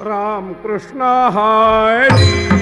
राम कृष्ण हरी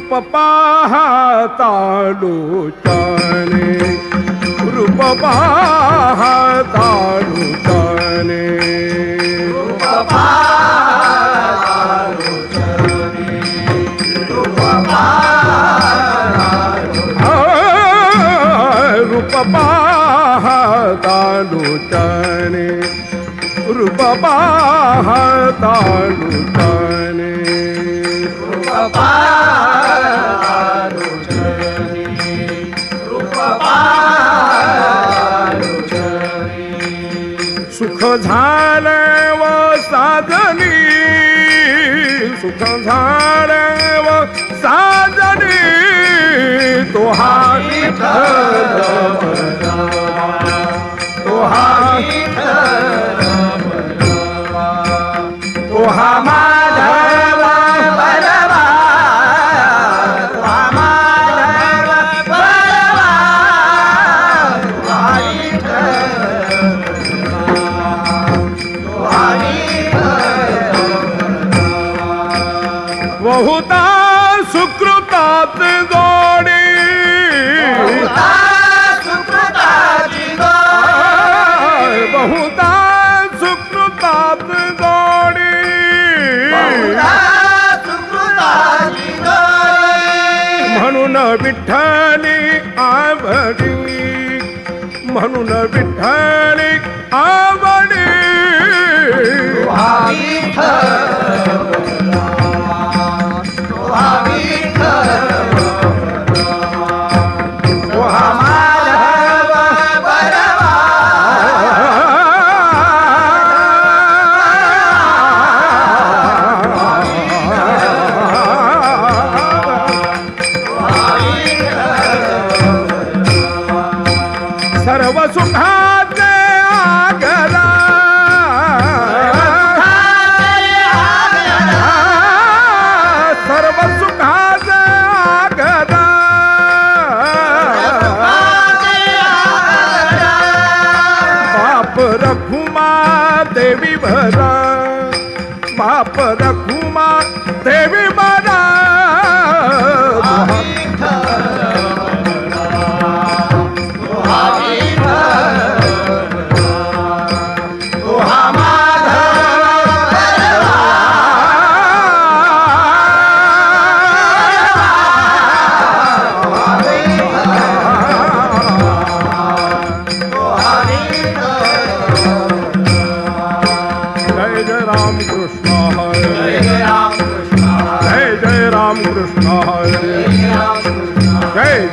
रूप पाहता लोचने रूप पाहता लोचने रूप पाहता लोचने रूप पाहता लोचने रूप पाहता लोचने सुख झाले व साजनी सुख झाले व साजनी तो हाती तो हा माधव बलवा बहुता सुकृतात जोडी बहुता सुकृतात जोडी म्हणून विठ्ठली आवडी म्हणून विठ्ठली आवडी सर्व सुखाचे आगरा सर्व सुखाचे आगरा बाप रखुमा देवी भरा बाप रखुमा देवी भरा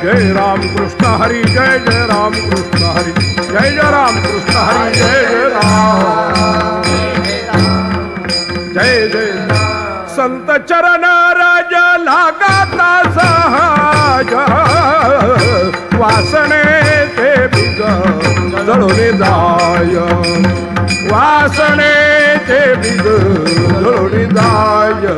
जय राम कृष्ण हरि जय जय राम कृष्ण हरि जय जय राम कृष्ण हरि जय जय राम जय जय संत चरण राज लागता सहज वासने ते बिग जळून जाय वासने ते बिग जळून जाय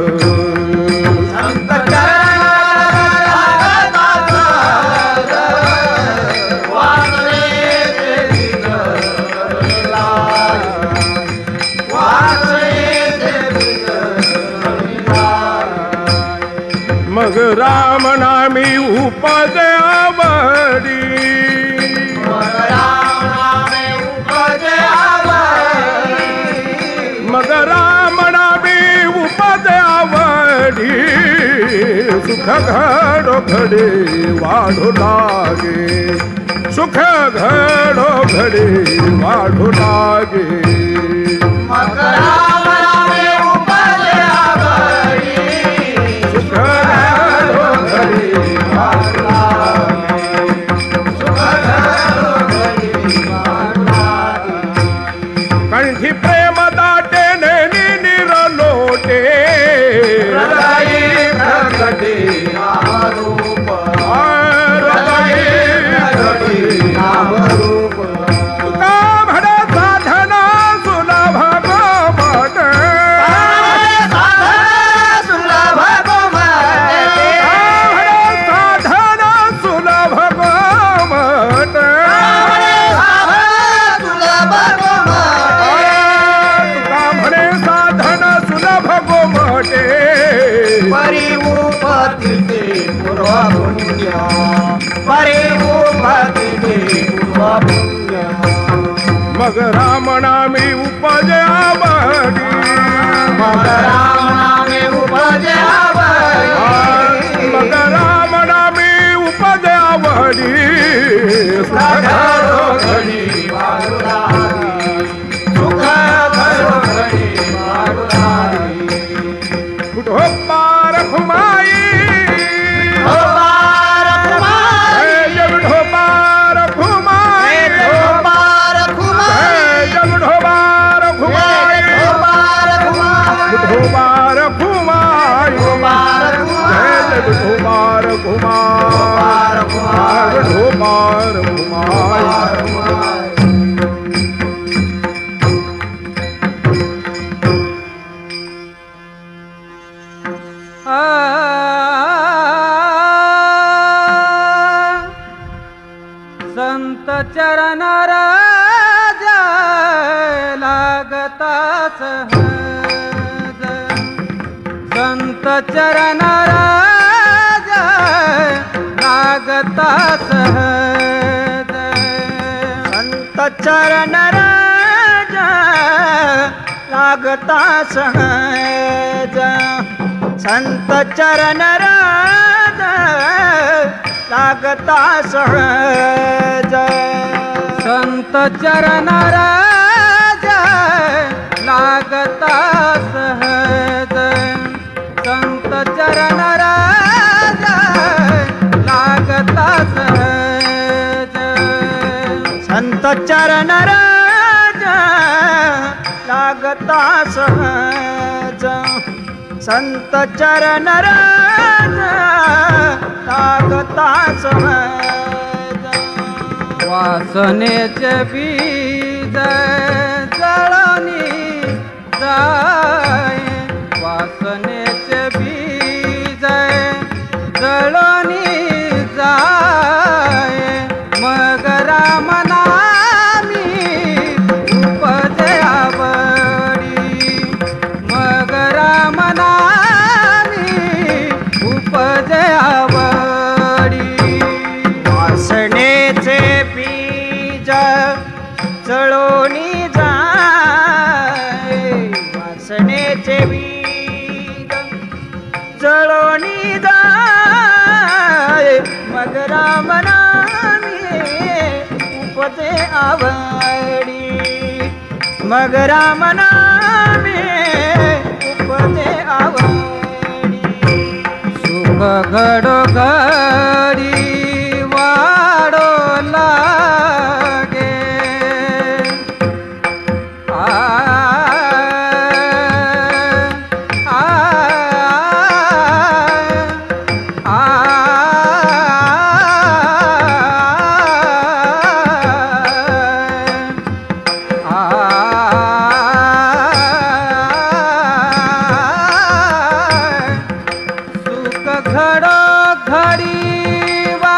मग राम नामी उपदे आवडी सुख घडोघडी वाढू लागे सुख घडोघडी वाढू लागे मग राम नामे उपजे आवडी सुख घडोघडी वाढू लागे सुख घडोघडी वाढू लागे कंठी प्रेम दाटे नेनी निरलोटे हृदयी प्रकटे नामरूप हृदयी प्रकटे नामरूप तुका म्हणे साधना सुलभ गोमट सुलभ गोमटे म्हणे साधना सुलभ गोमट सुलभ गोमटे तुका म्हणे साधन सुलभ गोमटे परिमुपतिते पूर्व पुण्य परिमुपतिते पूर्व पुण्य मग राम नामी उपजे आवडी मग राम नामे उपजे आवडी मग राम नामी उपजे आवडी घडोघडी वाढू लागे सुख घडोघडी वाढू लागे कुठो पार घुमाई हो पार कुमारी विठो पार घुमाई हो पार कुमारी विठो पार घुमाई हो पार कुमारी विठो पार घुमाई हो पार कुमारी विठो पार घुमाई विठो पार घुमाई संत चरण राजा लागता सहज संत चरण राजा लागता सहज संत चरण राजा लागता सहज संत चरण राजा लागता सहज संत चरण राजा लागता सहज संत चरण राजा लागता सहज संत चरण राजा लागता सहज संत चरण राजा लागता सहज वासनेचे बीज जळणी जाय वासनेचे बीज जळणी जाय मग राम नामी उपजे आवडी मग राम नामी उपजे आवडी वासनेचे बीज चळोनी जाय वासनेचे बीज चळोनी जाय मग राम नामी उपजे आवडी मग राम नामी उपजे आवडी सुख घडोघडी वाढो लागे आ आ आ सुख घडो घडी वा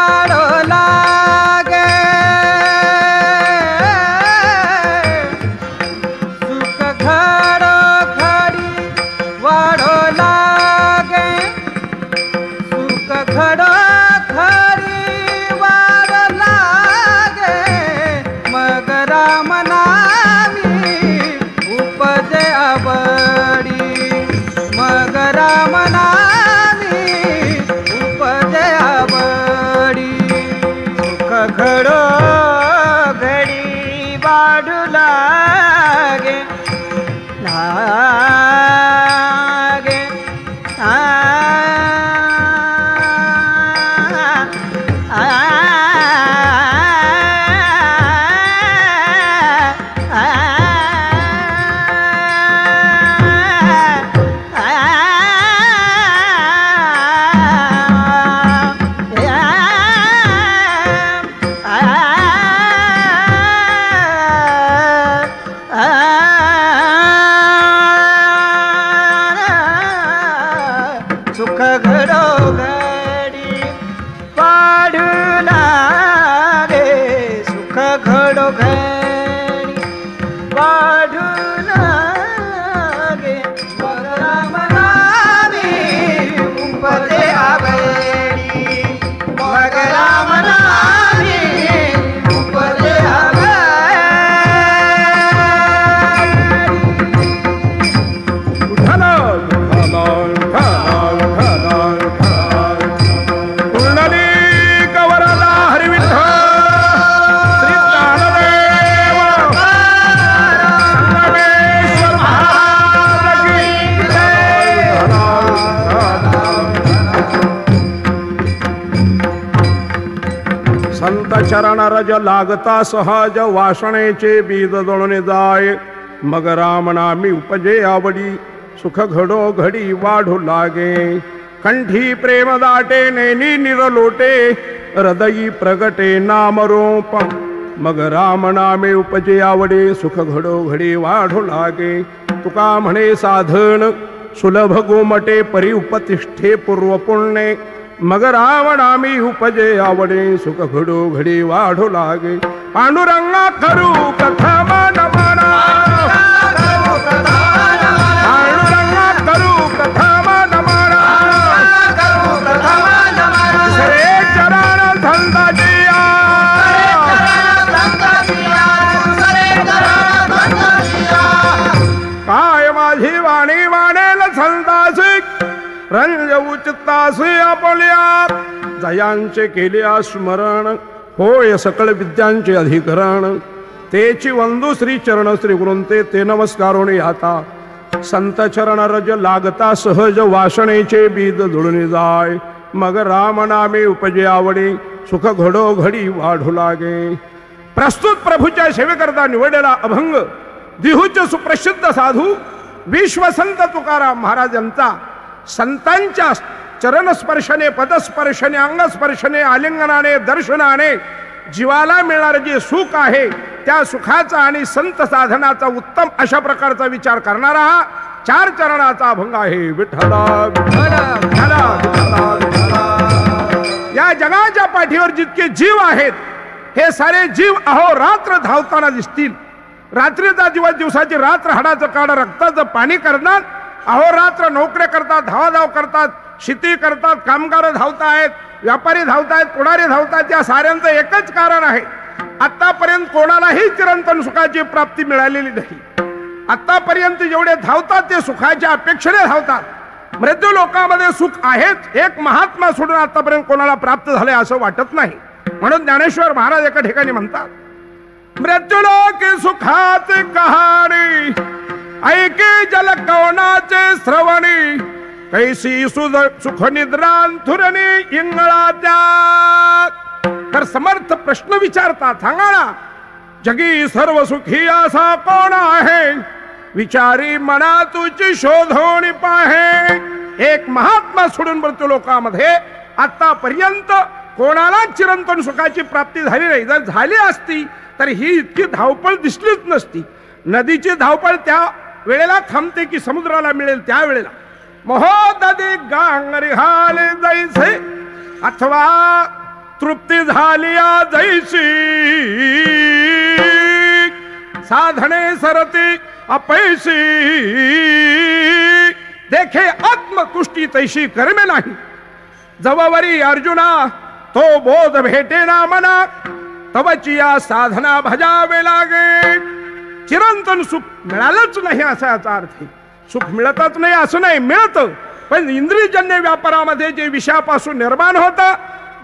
घडो घडी वाढू लागे मग राम नामी उपजे आवडी मग राम नामी उपजे आवडी विठ्ठल विठ्ठल विठ्ठल विठ्ठल पुंडलिक वरदा हरी विठ्ठल श्री ज्ञानदेव संगमेश्वर महाराज की जय. संत चरण रज लागता सहज वासनेचे बीज दळून जाय मग राम नामी उपजे आवडी सुख घडो घडी वाढू लागे कंठी प्रेम दाटे नैनी निरलोटे हृदयी प्रगटे नाम रूप मग राम नामे उपजे आवडे सुख घडो घडी वाढू लागे तुका म्हणे साधन सुलभ गोमटे परी उपतिष्ठे पूर्व पुण्ये मग राम नामी उपजे आवडे सुख घडो घडी वाढू लागे पांडुरंगा करू कथा मन मना पांडुरंगा करू कथा मन मना सरे चरण धंदा जिया काय माझी वाणी वाणेल संदासी रंज उचितासी आपल्या जयांचे केले स्मरण होय सकळ विद्यांचे अधिकरण तेची वंदू श्री चरण श्री गुरुंते ते नमस्कारोणी आता संत चरण रज लागता सहज वासनेचे बीज जुळून जाय मग राम नामे उपजे आवडे सुख घडो घडी वाढू लागे. प्रस्तुत प्रभूच्या सेवेकरता निवडलेला अभंग दिहूचे सुप्रसिद्ध साधू विश्वसंत तुकाराम महाराज यांचा संतांच्या चरणस्पर्शने पदस्पर्शने अंगस्पर्शने आलिंगनाने दर्शनाने जीवाला मिळणारे जे सुख आहे त्या सुखाचा आणि संत साधनाचा उत्तम अशा प्रकारचा विचार करणारा हा 4 चरणाचा अभंग आहे. विठ्ठला विठ्ठला विठ्ठला विठ्ठला विठ्ठला. या जगाच्या पाठीवर जितके जीव आहेत हे सारे जीव अहोरात्र धावताना दिसतील. रात्रीचा दिवस दिवसाची रात्र हाडाचं काढ रक्ताचं पाणी करणार अहोरात्र नोकऱ्या करतात धावाधाव करतात शेती करतात कामगार धावतायत व्यापारी धावतायत पुढारी धावतात या साऱ्यांचं एकच कारण आहे आतापर्यंत कोणालाही चिरंतन सुखाची प्राप्ती मिळालेली नाही. आतापर्यंत जेवढे धावतात ते सुखाच्या अपेक्षेने धावतात. मृत्यू लोकांमध्ये सुख आहेच एक महात्मा सोडून आतापर्यंत कोणाला प्राप्त झाले असं वाटत नाही. म्हणून ज्ञानेश्वर महाराज एका ठिकाणी म्हणतात मृत्यूलोके सुखाचे कहाणी ऐके जल कवनाचे श्रवणी कैसी सुख निद्रांथुरणी इंगळाच्या. तर समर्थ प्रश्न विचारतात सांगा ना जगी सर्व सुखी असा कोण आहे विचारी मना तुझी शोधून पाहे. एक महात्मा सोडून मृत्यू लोकांमध्ये आतापर्यंत कोणाला चिरंतन सुखाची प्राप्ती झाली नाही. जर झाली असती तर ही इतकी धावपळ दिसलीच नसती. नदीची धावपळ त्या वेळेला थांबते की समुद्राला मिळेल त्या वेळेला. महोदधी गांगरी हाले जैसे अथवा तृप्ती झाली जैसी साधने सरती अपैसी देखे आत्मतुष्टी तैशी कर्मे नाही. जववरी अर्जुना तो बोध भेटे ना मना तवची या साधना भजावे लागे. चिरंतन सुख मिळालंच नाही असा याचा अर्थ. सुख मिळतच नाही असं नाही मिळतं पण इंद्रियजन्य व्यापारामध्ये जे विषयापासून निर्माण होतं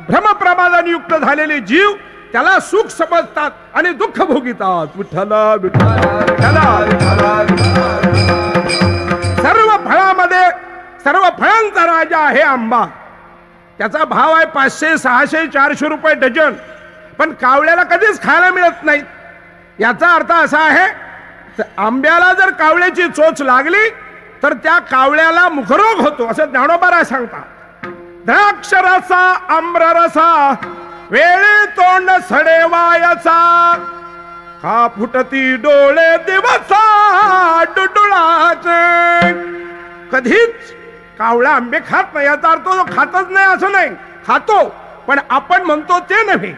भ्रमप्रमादाने युक्त झालेले जीव त्याला सुख समजतात आणि दुःख भोगितात. विठ्ठला विठ्ठला विठ्ठला विठ्ठला. सर्व फळामध्ये सर्व फळांचा राजा आहे आंबा. त्याचा भाव आहे 500 600 400 रुपये डझन. पण कावळ्याला कधीच खायला मिळत नाही. याचा अर्थ असा आहे आंब्याला जर कावळ्याची चोच लागली तर त्या कावळ्याला मुखरोग होतो असं ज्ञानोबा सांगतात. द्राक्षरसा आम्ररसा वेळे तोंड सडे वायाचा का फुटती डोळे दिवसा डुडुळाचे. कधीच कावळा आंबे खात नाही याचा अर्थ तो खातच नाही असं नाही खातो पण आपण म्हणतो ते नव्हे.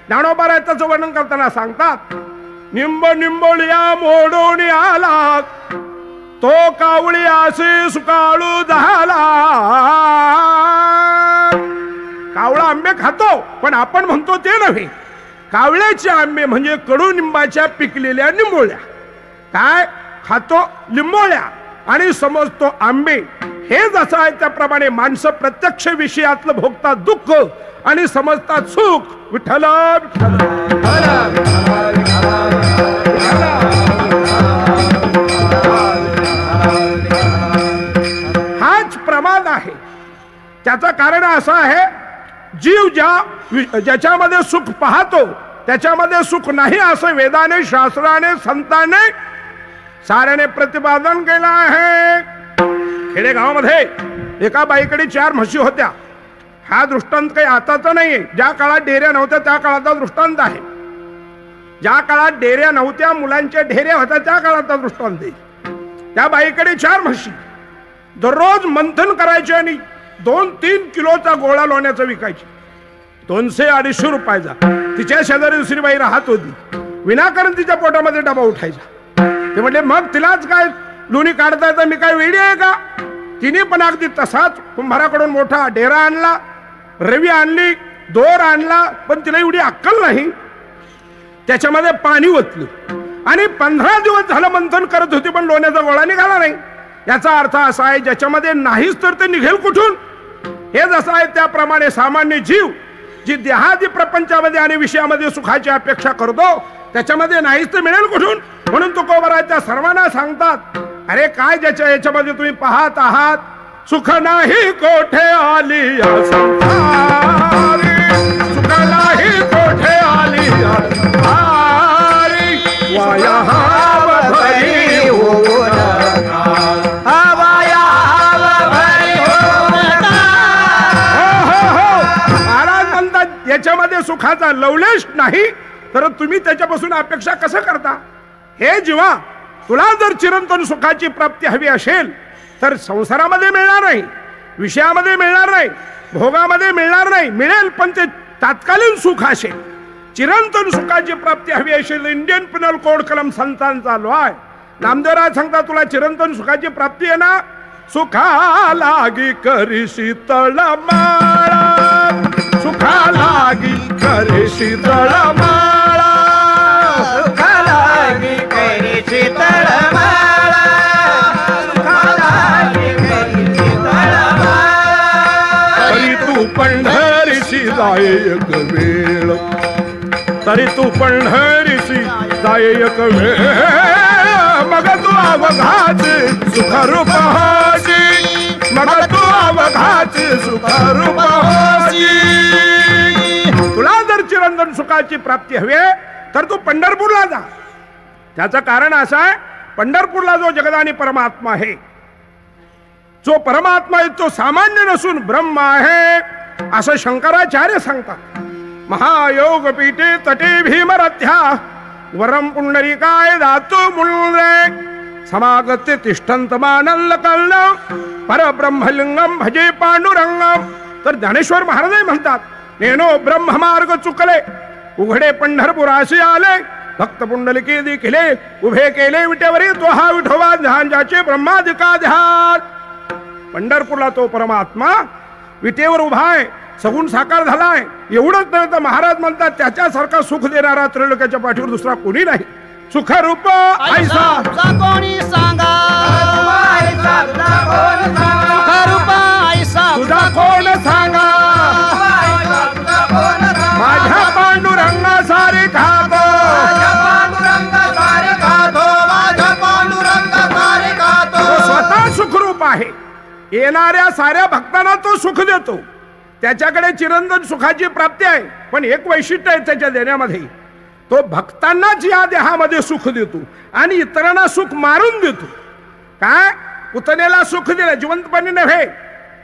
ज्ञानोबा त्याचं वर्णन करताना सांगतात, निंब निंबोळिया मोडून आला, तो कावळी असे सुकाळू झाला. कावळा आंबे खातो, पण आपण म्हणतो ते नव्हे. कावळ्याचे आंबे म्हणजे कडुनिंबाच्या पिकलेल्या निंबोळ्या. काय खातो? लिंबोळ्या आणि समजतो आंबे. हे जसं आहे त्याप्रमाणे माणसं प्रत्यक्ष विषयातलं भोगतात दुःख आणि समजतात सुख. विठ्ठल हाच प्रमाद आहे. त्याचं कारण असं आहे, जीव ज्याच्यामध्ये सुख पाहतो त्याच्यामध्ये सुख नाही असं वेदाने, शास्त्राने, संतांनी साऱ्याने प्रतिपादन केलं आहे. खेडेगावामध्ये एका बाईकडे 4 म्हशी होत्या. हा दृष्टांत काही आताचा नाहीये, ज्या काळात डेऱ्या नव्हत्या त्या काळाचा दृष्टांत आहे. ज्या काळात डेऱ्या नव्हत्या, मुलांच्या ढेऱ्या होत्या त्या काळाचा दृष्टांत आहे. त्या बाईकडे 4 म्हशी. दररोज मंथन करायचे आणि 2-3 किलोचा गोळा लोण्याचा विकायची. 200-250 रुपयाचा. तिच्या शेजारी दुसरी बाई राहत होती. विनाकारण तिच्या पोटामध्ये डबा उठायचा. ते म्हटले, मग तिलाच काय लोणी काढता येतं, मी काय वेडी आहे का? तिने पण अगदी तसाच कुंभाराकडून मोठा डेरा आणला, रवी आणली, दोर आणला, पण तिला एवढी अक्कल नाही. त्याच्यामध्ये पाणी ओतलं आणि 15 दिवस झालं मंथन करत होती, पण लोण्याचा गोळा निघाला नाही. याचा अर्थ असा आहे, ज्याच्यामध्ये नाहीच तर ते निघेल कुठून? हे जसं आहे त्याप्रमाणे सामान्य जीव जी देहादी प्रपंचामध्ये आणि विषयामध्ये सुखाची अपेक्षा करतो, त्याच्यामध्ये नाहीच तर मिळेल कुठून? म्हणून तुकोबाराच्या सर्वांना सांगतात, अरे काय ज्याच्या याच्यामध्ये तुम्ही पाहत आहात, सुख नाही कोठे आली या संसारी, सुख नाही कोठे आली या संसारी, वाया हाव भरी होऊन हवाया हवा भरी होऊन. महाराज म्हणतात याच्यामध्ये सुखाचा लवलेश नाही, तर तुम्ही त्याच्यापासून अपेक्षा कसं करता? हे जीवा, तुला जर चिरंतन सुखाची प्राप्ती हवी असेल तर संसारामध्ये मिळणार नाही, विषयामध्ये मिळणार नाही, भोगामध्ये मिळणार नाही. मिळेल पण ते तात्कालीन सुख असेल. चिरंतन सुखाची प्राप्ती हवी असेल, इंडियन पिनल कोड कलम संतांचा चालू आहे. नामदेवराज सांगता, तुला चिरंतन सुखाची प्राप्ती आहे ना, सुखा लागी करी शीतळ माळा, सुखा लागी करी शीतळ माळा, सुखा लागी करी शीतळ माळा, सुखा लागी करी शीतळ माळा. तरी तू पंढरीशी जाय एक वेळ, तरी तू पंढरीशी जाय एक वेळ, मग तू अवघाच सुखरूप होशी, मग तू अवघाच सुखरूप होशी. तुला जर चिरंतन सुखाची प्राप्ती हवी तर तू पंढरपूरला जा. त्याचं कारण असं आहे, पंढरपूरला जो जगदानी परमात्मा आहे, जो परमात्मा आहे तो सामान्य नसून ब्रह्म आहे असं शंकराचार्य सांगतात. महायोग पीठे तटे भीमरथ्या वरम पुंडरीकाय धातू मुळे समागत्य तिष्ठंत मानल कर्ण परब्रह्मलिंगम भजे पांडुरंगम. तर ज्ञानेश्वर महाराज म्हणतात, नेनो ब्रह्म मार्ग चुकले, उघडे पंढरपुराशी आले, भक्त पुंडलिके देखिले, उभे केले विटेवरी तो हा विठोबा ध्यान, ज्याचे ब्रह्माधिका ध्यान. पंढरपूरला तो परमात्मा विटेवर उभा आहे, सगुण साकार झालाय. एवढंच नाही तर महाराज म्हणतात, त्याच्यासारखा सुख देणारा त्रैलोक्याच्या पाठीवर दुसरा कोणी नाही. सुखरूप ऐसा कोणी सांगा, सुखरूप ऐसा तुझा कोण सांगा, माझ्या पांडुरंगा सारे खातो, माझ्या पांडुरंग सारे खातो, माझ्या पांडुरंग सारे खातो. तो स्वतः सुखरूप आहे. येणाऱ्या साऱ्या भक्तांना तो सुख देतो. त्याच्याकडे चिरंतन सुखाची प्राप्ती आहे, पण एक वैशिष्ट्य आहे त्याच्या देण्यामध्ये, तो भक्तांनाच या देहामध्ये सुख देतो आणि इतरांना सुख मारून देतो. काय? पुतनेला सुख दिलं, जिवंतपणे नव्हे.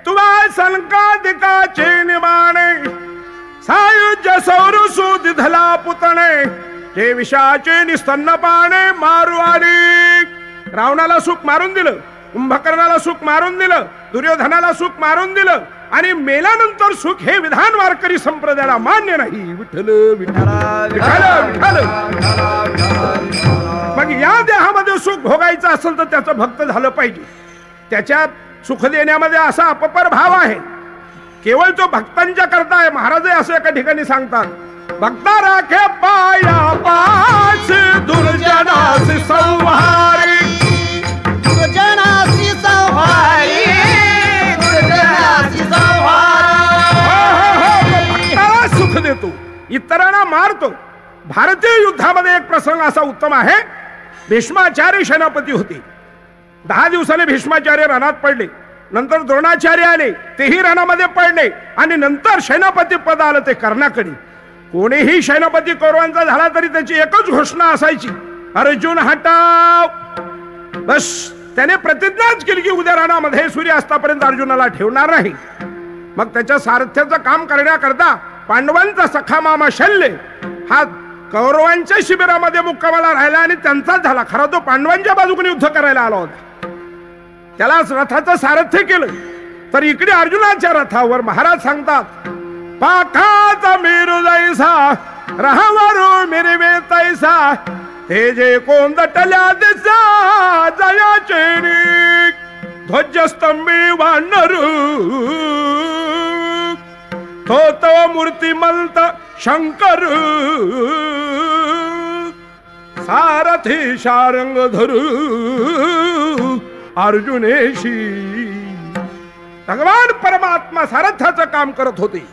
तुला संकादिकाचे निमाणे सायुज्य सौरसू दिधला पुतणे, जे विषाचे निस्तन्नपाने मारू आली. रावणाला सुख मारून दिलं, कुंभकर्णाला सुख मारून दिलं, दुर्योधनाला सुख मारून दिलं आणि मेल्यानंतर सुख हे विधान वारकरी संप्रदायाला मान्य नाही. विठ्ठल विठ्ठल विठ्ठल विठ्ठल. मग या देहामध्ये सुख भोगायचं असेल तर त्याचं भक्त झालं पाहिजे. त्याच्यात सुख देण्यामध्ये असा अपपर भाव आहे. केवळ तो भक्तांच्या करता आहे. महाराज असं एका ठिकाणी सांगतात, भक्ता राखे पाया पास दुर्जनासी संहारी. दुर्जनासी संहारी, दुर्जनासी संहारी. भक्ताला सुख देतो, इतरांना मारतो. भारतीय युद्धामध्ये एक प्रसंग असा उत्तम आहे. भीष्माचार्य सेनापती होते. 10 दिवसाने भीष्माचार्य रणात पडले. नंतर द्रोणाचार्य आले, तेही रणामध्ये पडले. आणि नंतर सेनापती पद आलं ते कर्णाकडे. कोणीही सेनापती कौरवांचा झाला तरी त्याची एकच घोषणा असायची, अर्जुन हटाव. बस त्याने प्रतिज्ञाच केली की उद्या रणामध्ये सूर्यास्तापर्यंत अर्जुनाला ठेवणार नाही. मग त्याच्या सारथ्याचं काम करण्याकरता पांडवांचा सखा मामा शल्य हा कौरवांच्या शिबिरामध्ये मुक्कामाला राहिला आणि त्यांचाच झाला. खरा तो पांडवांच्या बाजूने युद्ध करायला आला होता. त्यालाच रथाचं सारथ्य केलं. तर इकडे अर्जुनाच्या रथावर महाराज सांगतात, पाखाचा मेरू जैसा राहवारू मिरवे तैसा, ते जे कोंदटल्या दिसा जयाचे ध्वजस्तंभी वानर, तो तव मूर्तिमंत शंकर, सारथी शारंग धरू अर्जुनेशी. भगवान परमात्मा सारथ्याचं काम करत होते.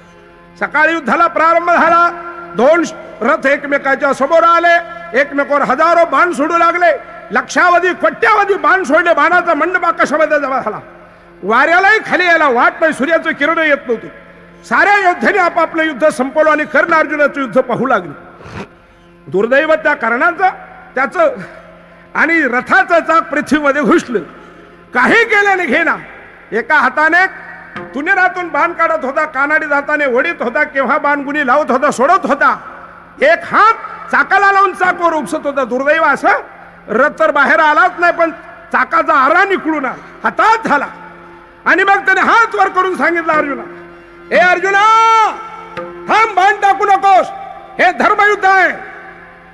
सकाळी युद्धाला प्रारंभ झाला. 2 रथ एकमेकाच्या समोर आले. एकमेकावर हजारो बाण सोडू लागले. लक्षावधी कोट्यावधी बाण सोडले. बाणाचा मंडप आकाशामध्ये जमा झाला. वाऱ्यालाही खाली यायला वाट नाही. सूर्याचं किरण येत नव्हते. साऱ्या योद्ध्याने आपापलं युद्ध संपवलं आणि कर्ण अर्जुनाचं युद्ध पाहू लागले. दुर्दैव त्या कर्णाचं, त्याचं आणि रथाचं चाक पृथ्वीमध्ये घुसलं. काही केल्याने घेना. एका हाताने तुनेरातून बाण काढत होता, कानाडी हाताने ओढीत होता, केव्हा बाण गुणी लावत होता, सोडत होता. एक हात चाकाला लावून चाकवर उपसत होता. दुर्दैव असं रथ तर बाहेर आलाच नाही, पण चाकाचा आरा निकडून हातात झाला. आणि मग त्याने हात वर करून सांगितलं अर्जुना, ए अर्जुना थांब, बाण टाकू नकोस. हे धर्मयुद्ध आहे.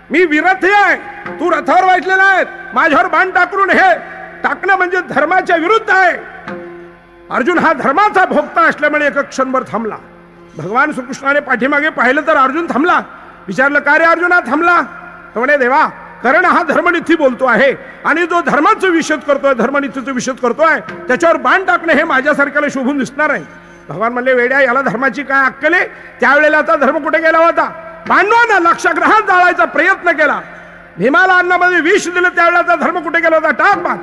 मी विरथी आहे, तू रथावर बसलेला आहे. माझ्यावर बाण टाकून हे टाकणं म्हणजे धर्माच्या विरुद्ध आहे. अर्जुन हा धर्माचा भोक्ता असल्यामुळे एक क्षणभर थांबला. भगवान श्रीकृष्णाने पाठीमागे पाहिलं तर अर्जुन थांबला. विचारलं, का रे अर्जुना थांबला? तो म्हणे, देवा कारण हा धर्मनिधी बोलतो आहे आणि जो धर्माचं विषद करतोय, धर्मनिधीचं विषद करतोय, त्याच्यावर बाण टाकणं हे माझ्यासारख्याला शोभून दिसणार आहे. भगवान म्हणले, वेड्या, याला धर्माची काय अक्कल आहे? त्यावेळेला आता धर्म कुठे गेला होता? पांडवांना लक्षाग्रहात जाळायचा प्रयत्न केला. भीमाला अन्नामध्ये विष दिलं, त्यावेळेला धर्म कुठे गेला होता? टाक बाण.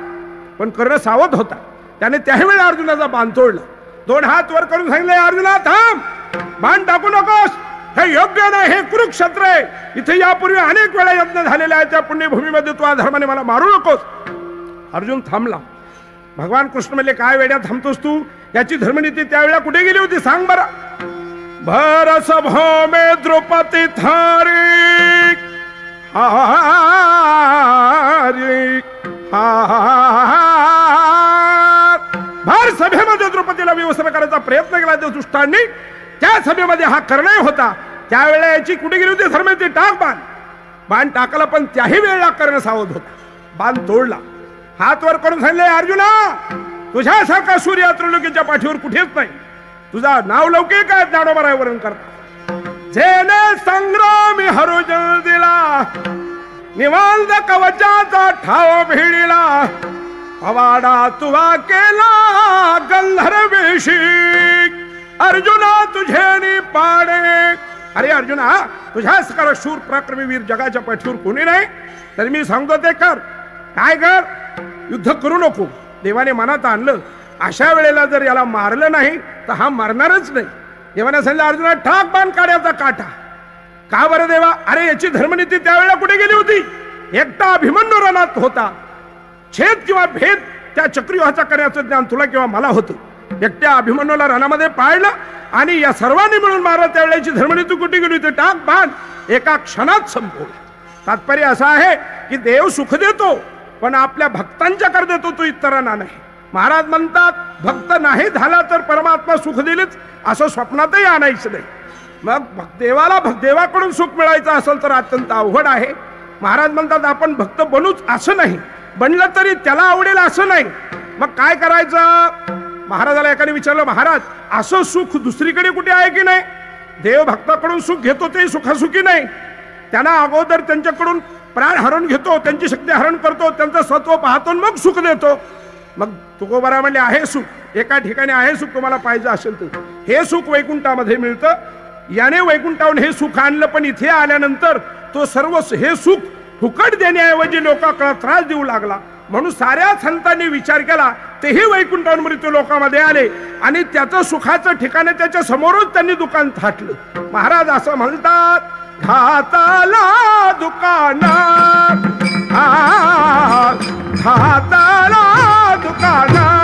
पण कर्ण सावध होता. त्याने त्यावेळी अर्जुनाचा बाण तोडला. 2 हात वर करून सांगितले, अर्जुना थांब, बाण टाकू नकोस. हे योग्य नाही, हे कुरुक्षेत्र आहे. इथे यापूर्वी अनेक वेळा यज्ञ झालेले आहेत. त्या पुण्यभूमीमध्ये तू धर्माने मला मारू नकोस. अर्जुन थांबला. भगवान कृष्ण म्हणले, काय वेड्या थांबतोस तू? याची धर्मनीती त्यावेळेला कुठे गेली होती सांग बरं. भरस भौमे द्रौपदी थारी भर सभेमध्ये द्रौपदीला विवस्त्र करायचा प्रयत्न केला त्या दुष्टांनी. त्या सभेमध्ये हा कर्णय होता. त्यावेळेला याची कुठे गेली होती धर्मनीती? टाक बाण. बाण टाकला, पण त्याही वेळेला कर्ण सावध होता. बाण तोडला. हात वर करून सांगितले, अर्जुना तुझ्यासारखा सूर्य त्रिलोकीच्या पाठीवर कुठेच नाही. तुझा नाव लौकिक आहे, ज्ञानोबराय वर्णन करता. जेने संग्रामी हरुजन दिला, निवांत कवचाचा ठाव भिडिला, पवाडा तुवा केला गंधर्वेशी, अर्जुना तुझे पाडे. अरे अर्जुना, तुझ्यासारखा शूर पराक्रमी वीर जगाच्या पाठीवर कोणी नाही. तर मी सांगतो ते कर. काय कर? युद्ध करू नको. देवाने मनात आणलं, अशा वेळेला जर याला मारलं नाही तर हा मरणारच नाही. देवाने सांगितलं, अर्जुना टाक बाण काढ्याचा काटा. का बरं देवा? अरे याची धर्मनीती त्यावेळेला कुठे गेली होती? एकटा अभिमन्यू रणात होता. छेद किंवा भेद त्या चक्रीव्यूहाचा करण्याचं ज्ञान तुला किंवा मला होतं. एकट्या अभिमन्यूला रणामध्ये पाळलं आणि या सर्वांनी मिळून मारलं. त्यावेळेची धर्मनीती कुठे गेली होती? टाक बाण. एका क्षणात संपवलं. तात्पर्य असं आहे की देव सुख देतो, पण आपल्या भक्तांच्या कर देतो, तो इतरांना नाही. महाराज म्हणतात भक्त नाही झाला तर परमात्मा सुख दिलेच असं स्वप्नातही आणायचं नाही. मग देवाकडून सुख मिळायचं असेल तर अत्यंत अवघड आहे. महाराज म्हणतात आपण भक्त बनूच असं नाही, बनलं तरी त्याला आवडेल असं नाही. मग काय करायचं? महाराजाला एकाने विचारलं, महाराज असं सुख दुसरीकडे कुठे आहे की नाही? देव भक्ताकडून सुख घेतो ते सुखासुखी नाही, त्यांना अगोदर त्यांच्याकडून प्राण हरण घेतो, त्यांची शक्ती हरण करतो, त्यांचं सत्व पाहतो मग सुख देतो. मग तुकोबारा म्हणले आहे सुख, एका ठिकाणी आहे सुख, तुम्हाला पाहिजे असेल तर हे सुख वैकुंठामध्ये मिळतं. याने वैकुंठाहून हे सुख आणलं, पण इथे आल्यानंतर तो सर्व हे सुख फुकट देण्याऐवजी लोकांना त्रास देऊ लागला. म्हणून साऱ्या संतांनी विचार केला, तेही वैकुंठाहून मृत्यू लोकांमध्ये आले आणि त्याचं सुखाचं ठिकाण त्याच्या समोरच त्यांनी दुकान थाटलं. महाराज असं म्हणतात, घाताला दुकानात घाताला दुकानात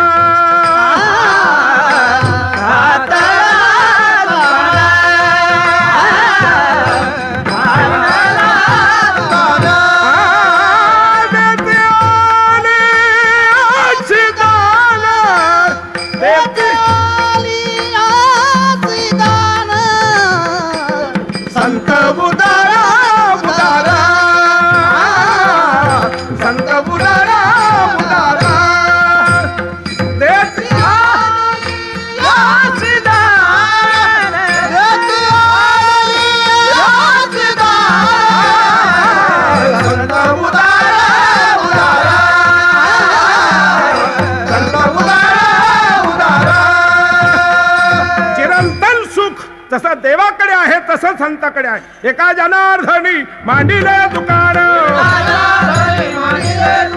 जसं देवाकडे आहे तसं संताकडे आहे. एका जनार्दनी मांडिले दुकान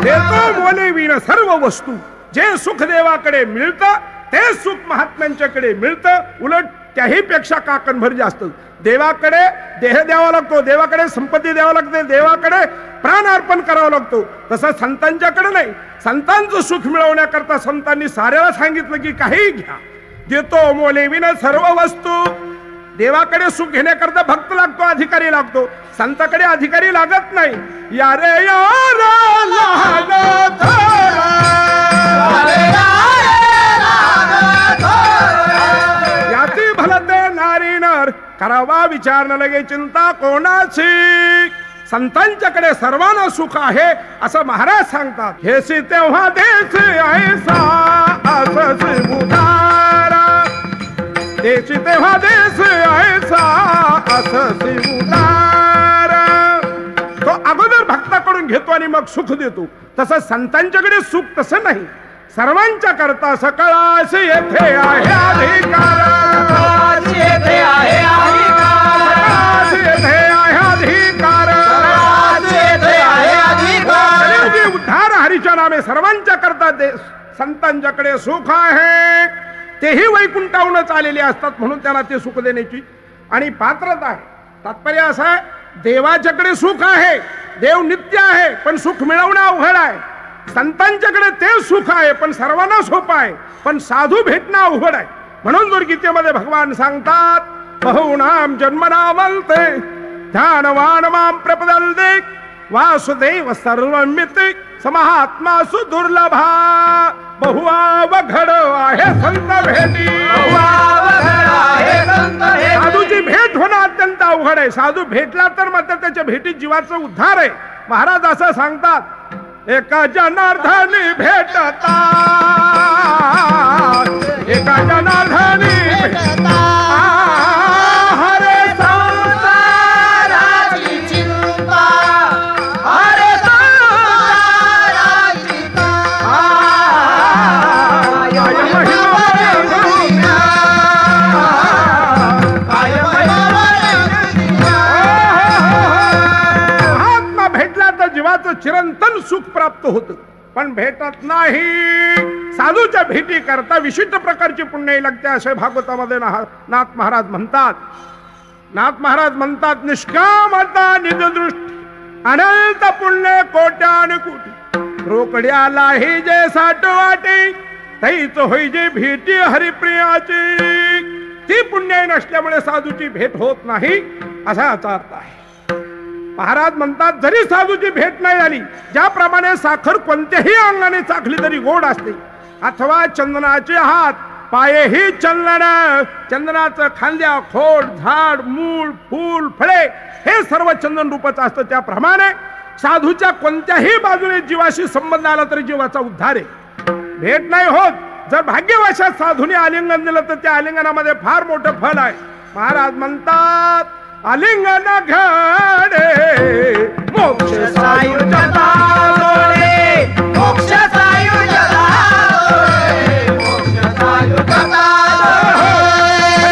देतो मोले विण सर्व वस्तू. जे सुख देवाकडे मिळतं ते सुख महात्म्यांच्याकडे मिळतं, उलट त्याही पेक्षा काकणभर जास्त. देवाकडे देह द्यावा लागतो, देवाकडे संपत्ती द्यावा लागते, देवाकडे प्राण अर्पण करावा लागतो. तसं संतांच्याकडे नाही. संतांचं सुख मिळवण्याकरता संतांनी साऱ्याला सांगितलं की काही घ्या, देतो मोले विण सर्व वस्तू. देवाकडे सुख घेण्याकरता भक्त लागतो, अधिकारी लागतो. संताकडे अधिकारी लागत नाही. यारे याची भलते नारी नर करावा विचार न लगे चिंता कोणाची. संतांच्याकडे सर्वांना सुख आहे असं महाराज सांगतात. हेसी तेव्हा देश ऐसा असं उदारा, देशी तेव्हा देश ऐसा असं उदार. तो अगोदर भक्ताकडून घेतो आणि मग सुख देतो. तसं संतांच्याकडे सुख तसं नाही. सर्वांच्या करता सकळाशी येथे आहे अधिकार, येथे आहे अधिकार, येथे आहे अधिकार, येथे आहे अधिकार. उद्धार हरीच्या नामे सर्वांच्या करता संतांच्याकडे सुख आहे. तेही वैकुंठाहूनच आलेले असतात, म्हणून त्यांना ते सुख देण्याची आणि पात्रता आहे. तात्पर्य असं आहे, देवाच्याकडे सुख आहे, देव नित्य आहे, पण सुख मिळवणं अवघड आहे. संतांच्याकडे ते सुख आहे पण सर्वांना सोपं आहे, पण साधू भेटणं अवघड आहे. म्हणून दुर्गीतेमध्ये भगवान सांगतात, बहुनाम जन्मनामलते ध्यानवान माम प्रपदलते वासुदेव सर्वमिति समहात्मासु दुर्लभा. बहुआवघड आहे संत भेटी. साधूची भेट होणं अत्यंत अवघड आहे. साधू भेटला तर मात्र त्याच्या भेटीत जीवाचा उद्धार आहे. महाराज असं सांगतात, एका जनार्दनी भेटता, एका जनार्दनी भेटता हरे संसाराची चिंता, हरे संसाराची महात्मा भेटला तर जीवाचं चिरंतन सुख प्राप्त होतं, पण भेटत नाही. साधूच्या भेटी करता विशिष्ट प्रकारची पुण्य लागते असे भागवतामध्ये नाथ महाराज म्हणतात. नाथ महाराज म्हणतात, निष्कामता निजदृष्टी अनंत पुण्य कोट्यान कोटी, रोकड्यालाही जे साठवाटे तैच होई जे भेटी हरिप्रियाची. ती पुण्य नसल्यामुळे साधूची भेट होत नाही असा अर्थ आहे. महाराज म्हणतात, जरी साधूची भेट नाही झाली, ज्याप्रमाणे साखर कोणत्याही अंगाने चाखली तरी गोड असते, अथवा चंदनाचे हात पायही चंदन, चंदनाचं खांद्या खोड झाड मूळ फूल फळे हे सर्व चंदन रूपच असतं. त्याप्रमाणे साधूच्या कोणत्याही बाजूने जीवाशी संबंध आला तरी जीवाचा उद्धार आहे. भेट नाही होत, जर भाग्यवशात साधूने आलिंगन दिलं तर त्या आलिंगनामध्ये फार मोठं फल आहे. महाराज म्हणतात आलिंगन घडे मोक्ष सायुज्यता जोडे, मोक्ष सायुज्यता जोडे, मोक्ष सायुज्यता जोडे.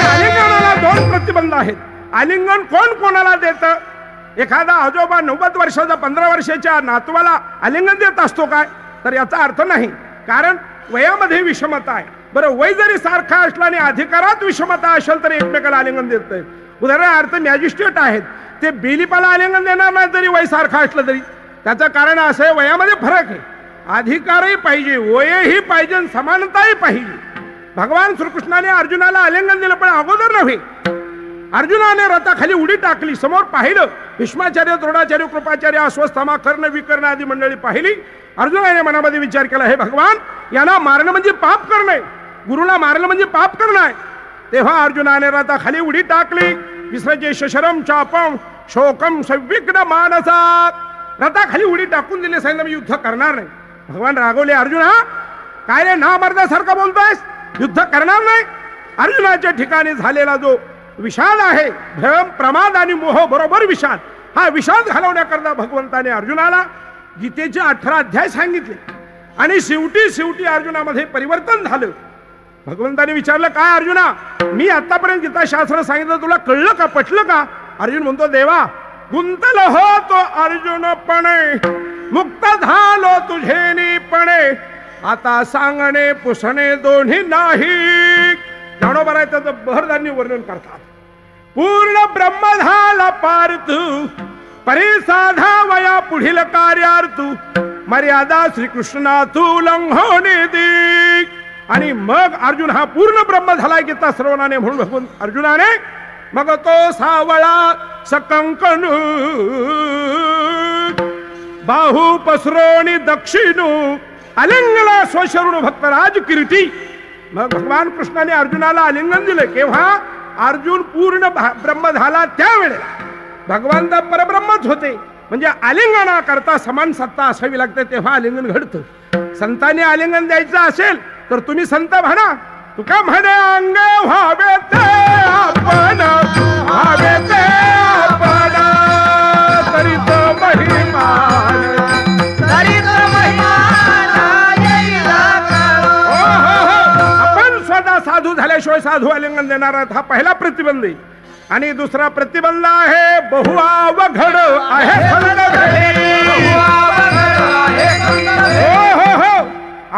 आलिंगनाला दोन प्रतिबंध आहेत. आलिंगन कोण कोणाला देतं? एखादा आजोबा 90 वर्षाचा 15 वर्षाच्या नातवाला आलिंगन देत असतो काय? तर याचा अर्थ नाही, कारण वयामध्ये विषमता आहे. बरं, वय जरी सारखा असला आणि अधिकारात विषमता असेल तर एकमेकाला आलिंगन देत नाही. उदाहरणार्थ मॅजिस्ट्रेट आहेत, ते बिलिपाला आलिंगन देणार नाही जरी वय सारखं असलं तरी. त्याचं कारण असं आहे, वयामध्ये फरक आहे. अधिकारही पाहिजे, वयही पाहिजे आणि समानताही पाहिजे. भगवान श्रीकृष्णाने अर्जुनाला आलिंगन दिलं, पण अगोदर नव्हे. अर्जुनाने रथाखाली उडी टाकली, समोर पाहिलं भीष्माचार्य द्रोणाचार्य कृपाचार्य अश्वत्थामा कर्ण विकर्ण आदी मंडळी पाहिली. अर्जुनाने मनामध्ये विचार केला, हे भगवान, यांना मारणं म्हणजे पाप करणं आहे, गुरुला मारलं म्हणजे पाप करणं आहे. तेव्हा अर्जुनाने रथाखाली उडी टाकली. विसृजे शशरम चापम शोकम संविघ्न मानसा, रथाखाली उडी टाकून दिली. सांगितलं मी युद्ध करणार नाही. भगवान रागवले, अर्जुना काय रे नामर्दासारखं बोलतोयस, युद्ध करणार नाही? अर्जुनाच्या ठिकाणी झालेला जो विषाद आहे, भ्रम प्रमाद आणि मोह बरोबर विषाद, हा विषाद घालवण्याकरता भगवंताने अर्जुनाला गीतेचे 18 अध्याय सांगितले. आणि शेवटी अर्जुनामध्ये परिवर्तन झालं. भगवंताने विचारलं, काय अर्जुना, मी आतापर्यंत गीताशास्त्र सांगितलं, तुला कळलं का, पटलं का? अर्जुन म्हणतो, देवा गुंतल हो तो अर्जुनपणे, मुक्त झालो तुझेनीपणे, आता सांगणे पुसणे दोन्ही नाही. ज्ञानोबा राय त्याचं बहरदानी वर्णन करतात. पूर्ण ब्रह्म झाला पार्थ, परिसाधा वया पुढील कार्यार्थ, मर्यादा श्रीकृष्णा तू लंघोने दे. आणि मग अर्जुन हा पूर्ण ब्रह्म झालाय गीता श्रवणाने, म्हणून भगवंत अर्जुनाने मग तो सावळा सकंकन बाहू पसरोणी दक्षिणू आलिंगला स्वशरणू भक्तराज कीर्ती. मग भगवान कृष्णाने अर्जुनाला आलिंगन दिलं. केव्हा? अर्जुन पूर्ण ब्रह्म झाला त्यावेळेला. भगवंत परब्रह्मच होते, म्हणजे आलिंगना करता समान सत्ता असावी लागते, तेव्हा आलिंगन घडतं. संतांनी आलिंगन द्यायचं असेल तर तुम्ही संत म्हणा. तुका म्हणे अंग व्हावे ते आपण, व्हावे ते आपण, तरी तो महिमान, तरी तो महिमान येईल कळो. आपण स्वतः साधू झाल्याशिवाय साधू आलिंगन देणार आहात, हा पहिला प्रतिबंध आहे. आणि दुसरा प्रतिबंध आहे बहुअवघड आहे संत भेटी. हो,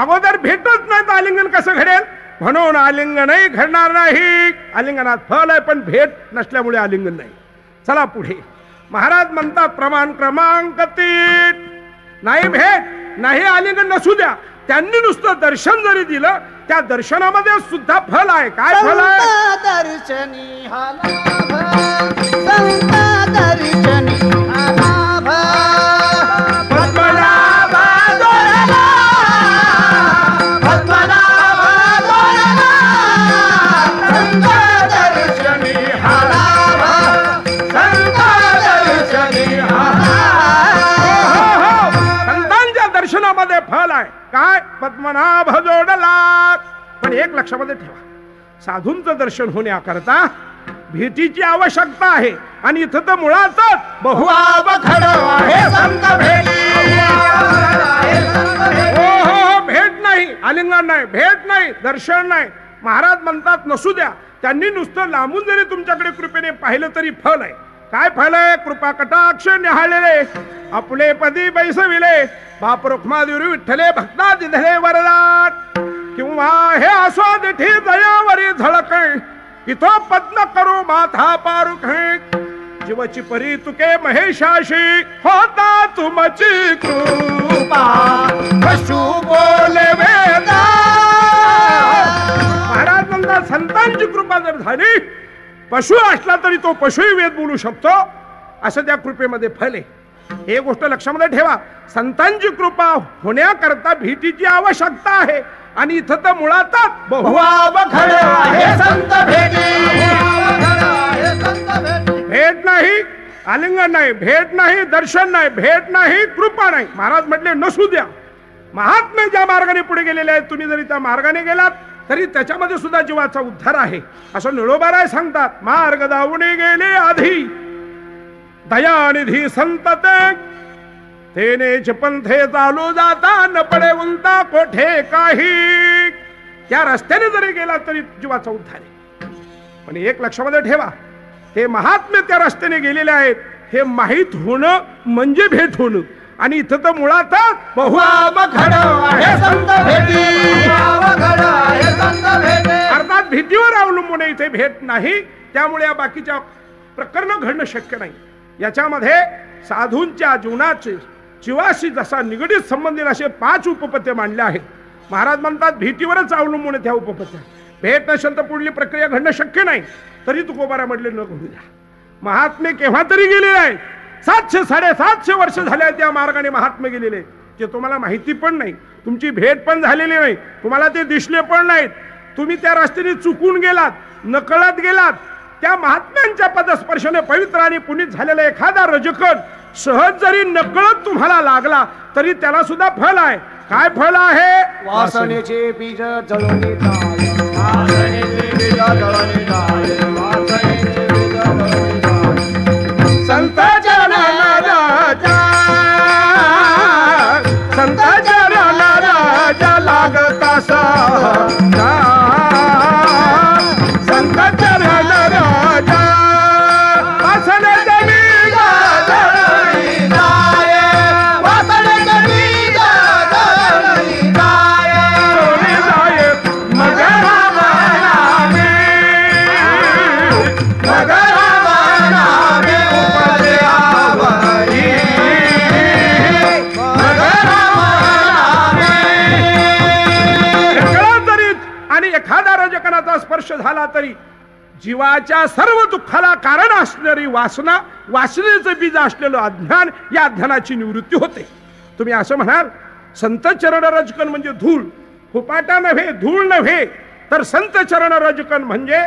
अगोदर भेटत नाही तर आलिंगन कसं घडेल? म्हणून आलिंगनही घडणार नाही. आलिंगनात फल आहे, पण भेट नसल्यामुळे आलिंगन नाही. चला पुढे. महाराज म्हणतात प्रमाण क्रमांक 3, नाही भेट नाही आलिंगन नसू द्या, त्यांनी नुसतं दर्शन जरी दिलं, त्या दर्शनामध्ये सुद्धा फल आहे. काय फल आहे? दर्शनी हा लाभ, संत दर्शनी हा लाभ, पद्मनाभ जोडला, पद्मनाभ जोडला, संत दर्शनी हा लाभ, संत दर्शनी हा लाभ. संतांच्या दर्शनामध्ये फल आहे. काय? पद्मनाभ जोडला. पण एक लक्षामध्ये ठेवा, साधूंचं दर्शन होण्याकरता भेटीची आवश्यकता आहे. आणि इथं तर मुळातच बहुअवघड आहे संत भेटी. हो, भेट नाही, आलिंगन नाही, भेट नाही, दर्शन नाही. महाराज म्हणतात नसू द्या, त्यांनी नुसतं लांबून जरी तुमच्याकडे कृपेने पाहिलं तरी फल आहे. काय फल आहे? कृपा कटाक्ष निहाळले, आपले पदी बैसविले, बाप रुक्मादेवी विठ्ठले भक्ता दिधले वरदान. किंवा हे आस्वाद ठे दयावरी झळक, इथो पद्म करू माथा पारुख, जीवची परी तुके महेशाशी, होता तुमची कृपा पशु बोले वेदा. महाराज म्हणतात संतांची कृपा जर झाली, पशु असला तरी तो पशुही वेद बोलू शकतो, असं त्या कृपेमध्ये फल आहे. हे गोष्ट लक्षामध्ये ठेवा. संतांची कृपा होण्याकरता भीतीची आवश्यकता आहे. आणि इथं तर मुळातच बहुआवघड आहे संत भेटी. भेट नाही, आलिंगन नाही, भेट नाही, दर्शन नाही, भेट नाही, कृपा नाही. महाराज म्हटले नसू द्या. महात्मे ज्या मार्गाने पुढे गेलेले आहेत, तुम्ही जरी त्या मार्गाने गेलात तरी त्याच्यामध्ये सुद्धा जीवाचा उद्धार आहे. असं निळोबाराय सांगतात. मार्ग दावणे गेले आधी दयानिधी संत तेनेच पंथे चालू जाता न पडे उंता कोठे काही. त्या रस्त्याने जरी गेला तरी जीवाचा उद्धार आहे. पण एक लक्षामध्ये ठेवा, हे महात्मे त्या रस्त्याने गेलेले आहेत हे माहीत होणं म्हणजे भेट होणं. आणि इथं तर मुळातच बहुआवघड आहे संत भेटी. बहुआवघड आहे संत भेटी. अर्थात भीतीवर अवलंबून इथे भेट नाही. त्यामुळे या बाकीच्या प्रकरण घडणं शक्य नाही. याच्यामध्ये साधूंच्या जीवनाचे जीवाशी जसा निगडीत संबंधित असे 5 उपपत्त्या मांडले आहेत. महाराज म्हणतात भीतीवरच अवलंबून त्या उपपत्त्या. भेट नसेल तर पुढली प्रक्रिया घडणं शक्य नाही. तरी तुकोबारा म्हटले न घडू द्या. महात्मे केव्हा तरी गेलेले आहेत. 700-750 वर्ष झाले त्या मार्गाने महात्मे गेलेले, ते तुम्हाला माहिती पण नाही. तुमची भेट पण झालेली नाही. तुम्हाला ते दिसले पण नाहीत. तुम्ही त्या रस्त्याने चुकून गेलात, नकळत गेलात. त्या महात्म्यांच्या पदस्पर्शाने पवित्र आणि पुनीत झालेला एखादा रजकण सहज जरी नकळत तुम्हाला लागला तरी त्याला सुद्धा फल आहे. काय फल आहे? वासनेचे बीज जळून जाय. वासनेचे बीज जळून जाय. वासनेचे बीज जळून जाय. संत चरणाराजा, संत चरणाराजा लागता सहजा. संत चरणाराजा वासनेचे बीज जळून जाय. वासनेचे बीज जळून जाय. सोनी जाय मगरा मगरावनावे उपदे आवरी. आणि एखादा रजकणाचा स्पर्श झाला तरी जीवाच्या सर्व दुःखाला कारण असणारी वासना, वासनेचं बीज असलेलं अज्ञान, या अज्ञानाची निवृत्ती होते. तुम्ही असं म्हणाल संत चरण रजकन म्हणजे धूळ, फुपाटा नव्हे, धूळ नव्हे, तर संत चरण रजकन म्हणजे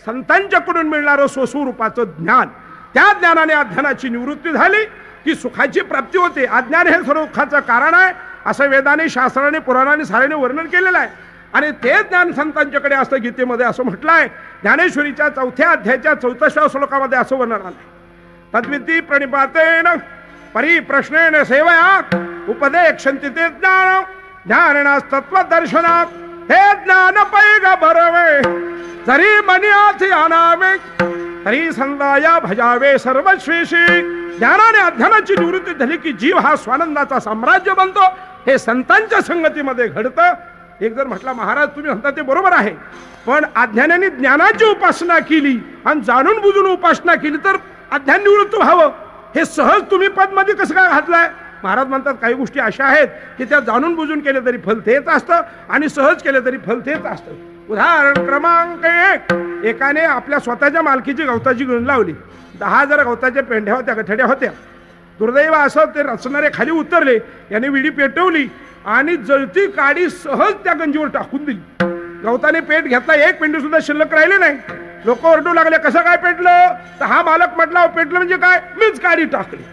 संतांच्याकडून मिळणारं स्वस्वरूपाचं ज्ञान. त्या ज्ञानाने अज्ञानाची निवृत्ती झाली की सुखाची प्राप्ती होते. अज्ञान हे सर्व दुःखाचं कारण आहे असं वेदाने, शास्त्राने, पुराणाने साऱ्याने वर्णन केलेलं आहे. आणि ते ज्ञान संतांच्याकडे असं गीतेमध्ये असं म्हटलं आहे. ज्ञानेश्वरीच्या 4थ्या अध्यायाच्या 44व्या श्लोकामध्ये असं वर्णन आलं. तद्विती प्रणिपातेन परिप्रश्नेन सेवया उपदेक्षन्ति ते ज्ञान ज्ञानेनास्तत्वदर्शनात्. हे ज्ञान पैग बरवे जरी मनियाची आणावे तरी संदाया भजावे सर्वश्रेषी. ज्ञानाने अज्ञानाची निवृत्ती झाली की जीव हा स्वानंदाचा साम्राज्य बनतो. हे संतांच्या संगतीमध्ये घडतं. एक जर म्हटला महाराज तुम्ही म्हणता ते बरोबर आहे, पण अज्ञानाने ज्ञानाची उपासना केली आणि जाणून बुजून उपासना केली तर अज्ञान निवृत्त व्हावं. हे सहज तुम्ही पदमध्ये कसं काय घातलंय? महाराज म्हणतात काही गोष्टी अशा आहेत की त्या जाणून बुजून केले तरी फल तेच असतं आणि सहज केले तरी फल तेच असतं. उदाहरण क्रमांक 1, एकाने आपल्या स्वतःच्या मालकीची गवताची गण लावली. 10,000 गवताच्या पेंढ्या होत्या, गठड्या होत्या. दुर्दैव असं ते रचणारे खाली उतरले. याने विडी पेटवली आणि जळती काडी सहज त्या गंजीवर टाकून दिली. गवताने पेट घेतला, एक पेंडी सुद्धा शिल्लक राहिले नाही. लोक ओरडू लागले कसं काय पेटलं? तर हा मालक म्हटला पेटलं म्हणजे काय? मीच काडी टाकली.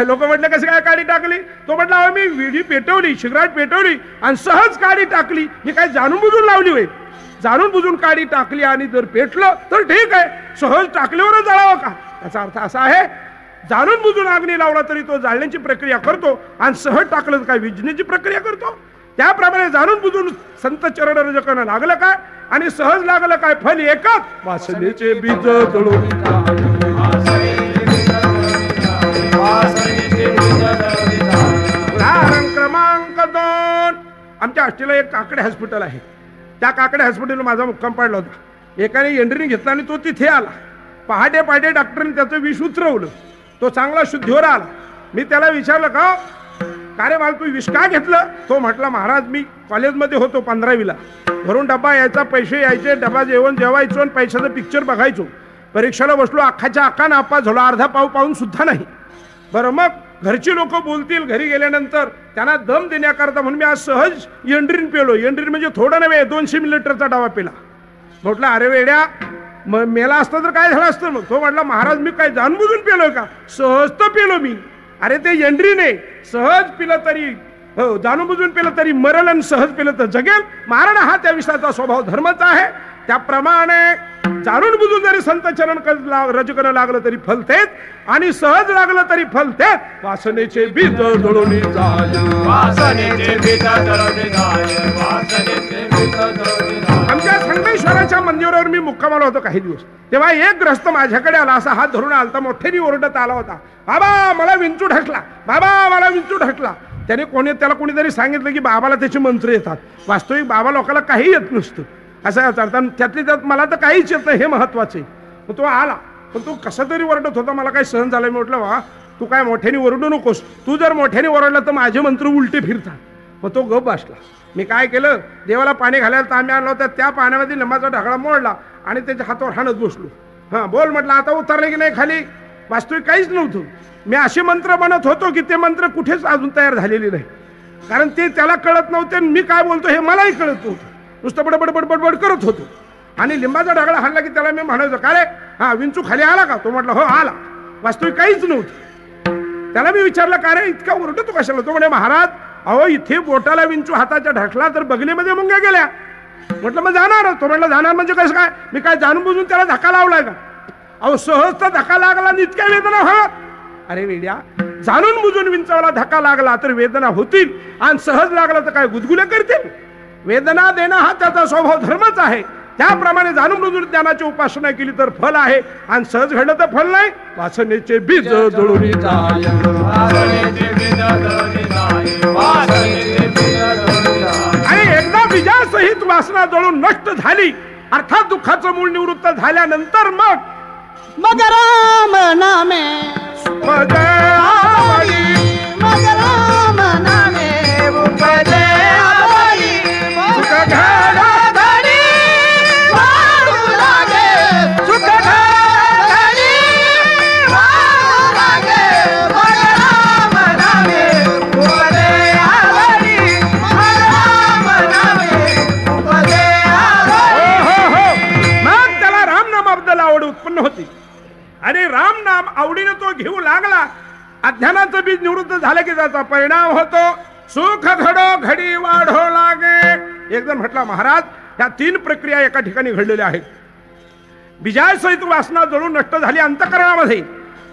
लोक म्हटलं कसं काय काडी टाकली? तो म्हटला मी विडी पेटवली, सिगरेट पेटवली आणि सहज काडी टाकली. ही काय जाणून बुजून लावली होय? जाणून बुजून काडी टाकली आणि जर पेटलं तर ठीक आहे, सहज टाकल्यावरच जळावं का? याचा अर्थ असा आहे जाणून बुजून अग्नी लावला तरी तो जाळण्याची प्रक्रिया करतो आणि सहज टाकलं तर काय विजण्याची प्रक्रिया करतो. त्याप्रमाणे जाणून बुजून संत चरण रजकन लागलं काय आणि सहज लागलं काय? फल एकच, वासनेचे बीज जळून. उदाहरण क्रमांक 2, आमच्या आष्टीला एक काकडे हॉस्पिटल आहे. त्या काकडे हॉस्पिटलला माझा मुक्काम पाडला होता. एकाने एंट्री घेतला आणि तो तिथे आला. पहाटे पहाटे डॉक्टरने त्याचं विष उतरवलं. तो चांगला शुद्धीवर आला. मी त्याला विचारलं का रे मला तू विष का घेतलं? तो म्हटला महाराज मी कॉलेजमध्ये होतो 15वीला. घरून डबा यायचा, पैसे यायचे, डबा जेवण जेवायचो आणि पैशाचं पिक्चर बघायचो. परीक्षेला बसलो, अख्खाच्या अख्खा नापास झालो, अर्धा पाव पाहून सुद्धा नाही. बरं मग घरची लोक बोलतील घरी गेल्यानंतर त्यांना दम देण्याकरता म्हणून मी आज सहज एंड्रीन पेलो. एंड्रीन म्हणजे थोडं नव्हे, 200 मिलीलिटरचा डावा पिला. म्हटलं अरे वेड्या, मग मेला असतं तर काय झालं असतं. मग तो म्हटला महाराज मी काय जाणबुजून पेलोय का, सहज तर पेलो मी. अरे ते एंड्रीन आहे, सहज पिलं तरी हो, जाणून बुजून पेलं तरी मरल आणि सहज पेलं तर जगेल. मारण हा त्या विषयाचा स्वभाव धर्माचा आहे. त्याप्रमाणे जाणून बुजून जरी संत चरण रज करणं लागलं तरी फलतेच आणि सहज लागलं तरी फलतेच. वासनेचे बीज जळून जाय, वासनेचे बीज जळून जाय, वासनेचे बीज जळून जाय. आमच्या संगमेश्वराच्या मंदिरावर मी मुक्कामाला होतो काही दिवस. तेव्हा एक ग्रस्त माझ्याकडे आला, असा हात धरून आलता, मोठ्याने ओरडत आला होता, बाबा मला विंचू ढकला, बाबा मला विंचू ढकला. त्याने त्याला कोणीतरी सांगितलं की बाबाला त्याचे मंत्र येतात. वास्तविक बाबा लोकांना काही येत नसतं असं याचा अर्थ. त्यातली त्यात मला तर काहीच येत नाही, हे महत्वाचे. मग तो आला, पण तो कसा तरी ओरडत होता, मला काही सहन झालं. मी म्हटलं वा तू काय मोठ्याने ओरडू नकोस, तू जर मोठ्याने ओरडला तर माझे मंत्र उलटे फिरतात. मग तो गप बसला. मी काय केलं, देवाला पाणी घालायला तांब्या आणला होता, त्या पाण्यामध्ये लिंबाचा ढाकळा मोडला आणि त्याच्या हातावर हाणत बसलो. हां बोल म्हटलं, आता उतरले की नाही खाली. वास्तविक काहीच नव्हतं. मी असे मंत्र म्हणत होतो की ते मंत्र कुठेच अजून तयार झालेले नाही, कारण ते त्याला कळत नव्हते. मी काय बोलतो हे मलाही कळत नव्हतं. नुसतं बडबड बडबड करत होतो. आणि लिंबाचा ढाकळा हाणला की त्याला मी म्हणायचो, का रे हा विंचू खाली आला का. तो म्हटला हो आला. वास्तविक काहीच नव्हतं. त्याला मी विचारलं, का रे इतका ओरडतो कशाला. तो म्हणे महाराज अहो इथे बोटाला विंचू हाताच्या ढकला तर बगलीमध्ये मुंग्या गेल्या. म्हटलं मग जाणार. तो म्हटलं जाणार म्हणजे कसं काय, मी काय जाणून बुजून त्याला धक्का लावलाय का. अहो सहज तर धक्का लागला आणि इतक्या वेदना होत. अरे वेड्या, जाणून बुजून विंचावला धक्का लागला तर वेदना होतील आणि सहज लागला तर काय गुदगुल्या करतील. वेदना देणं हा त्याचा स्वभाव धर्मच आहे. त्याप्रमाणे जाणून बुजून ज्ञानाची उपासना केली तर फल आहे आणि सहज घडलं तर फल नाही. वासनेचे बीज जळून जाय, वासनेचे बीज जळून जाय, वासनेचे बीज जळून जाय. आणि एकदा बीजासहित वासना जळून नष्ट झाली, अर्थात दुःखाचं मूळ निवृत्त झाल्यानंतर मग राम नामे मग आवडी, मग राम नामे उपजे आवडी. सुख घडा वाढू लागे, सुख घडी वाढू लागे. मग राम नामे उपजे आवडी, मग राम नामे उपजे आवडी. मग त्याला राम नामाबद्दल आवड उत्पन्न होती आणि राम नाम आवडीनं तो घेऊ लागला. अज्ञानाचं बीज निवृत्त झालं की त्याचा परिणाम होतो. सुख घडो घडी वाढो लागे. एक जण म्हटला महाराज या 3 प्रक्रिया एका ठिकाणी घडलेल्या आहेत. बीजासहित वासना जळून नष्ट झाली अंतःकरणामध्ये,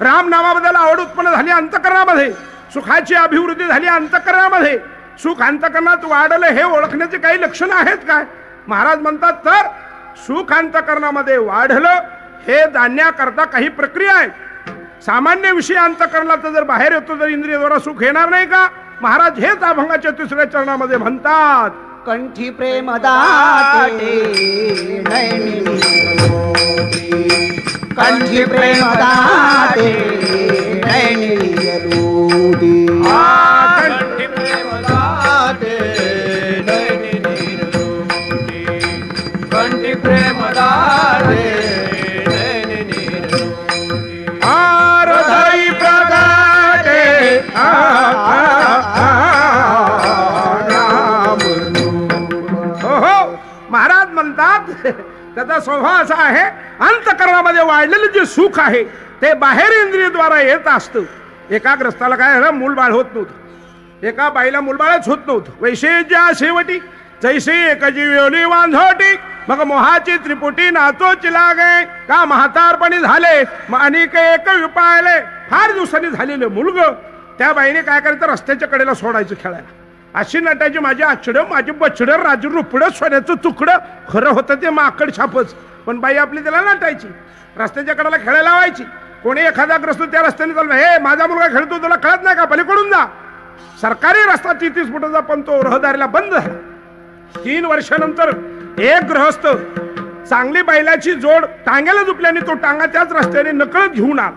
राम नामाबद्दल आवड उत्पन्न झाली अंतःकरणामध्ये, सुखाची अभिवृद्धी झाली अंतःकरणामध्ये. सुख अंतःकरणात वाढलं हे ओळखण्याचे काही लक्षणं आहेत काय. महाराज म्हणतात तर सुख अंतःकरणामध्ये वाढलं हे जाणण्याकरता काही प्रक्रिया आहेत. सामान्य विषय अंतःकरणात जर बाहेर येतो तर इंद्रियद्वारा सुख येणार नाही का. महाराज हेच अभंगाच्या 3ऱ्या चरणामध्ये म्हणतात, कंठी प्रेम दाते नैनी कंठी प्रेम दाते नैनी रूदी. कंठी प्रेम दाते नैनी निरलोकी, कंठी प्रेम दाते नैनी निरलोकी. हृदय प्रगटे हो. महाराज म्हणतात त्याचा स्वभाव असा आहे, अंतःकरणामध्ये वाढलेलं जे सुख आहे ते बाहेर इंद्रियद्वारा येत असतं. एका ग्रस्ताला काय झालं, मूलबाळ होत नव्हतं. एका बाईला मूलबाळच होत नव्हतं. वैशेज्या शेवटी जैसे एक जीवली वांझोटी, मग मोहाची त्रिपुटी नाचोची लागे. का म्हातारपणी झाले मग अनेक एक विपाळले. फार दिवसांनी झालेलं मुलग त्या बाईने काय करायचं, रस्त्याच्या कडेला सोडायचं खेळायला. अशी नटायची माझी आचडं माझी बछडं राजू रुपडं सोन्याचं तुकडं. खरं होतं ते माकड छापच, पण बाई आपली त्याला नटायची. रस्त्याच्या कडेला खेळायला लावायची. कोणी एखादा ग्रस्त त्या रस्त्याने चालला, हे माझा मुलगा खेळतो तुला कळत नाही का, पलीकडून जा. सरकारी रस्ता 33 फुटाचा पण तो रहदारीला बंद झाला. 3 वर्षानंतर एक गृहस्थ चांगली बैलाची जोड टांग्याला झुपल्याने तो टांगा त्याच रस्त्याने नकळत घेऊन आला.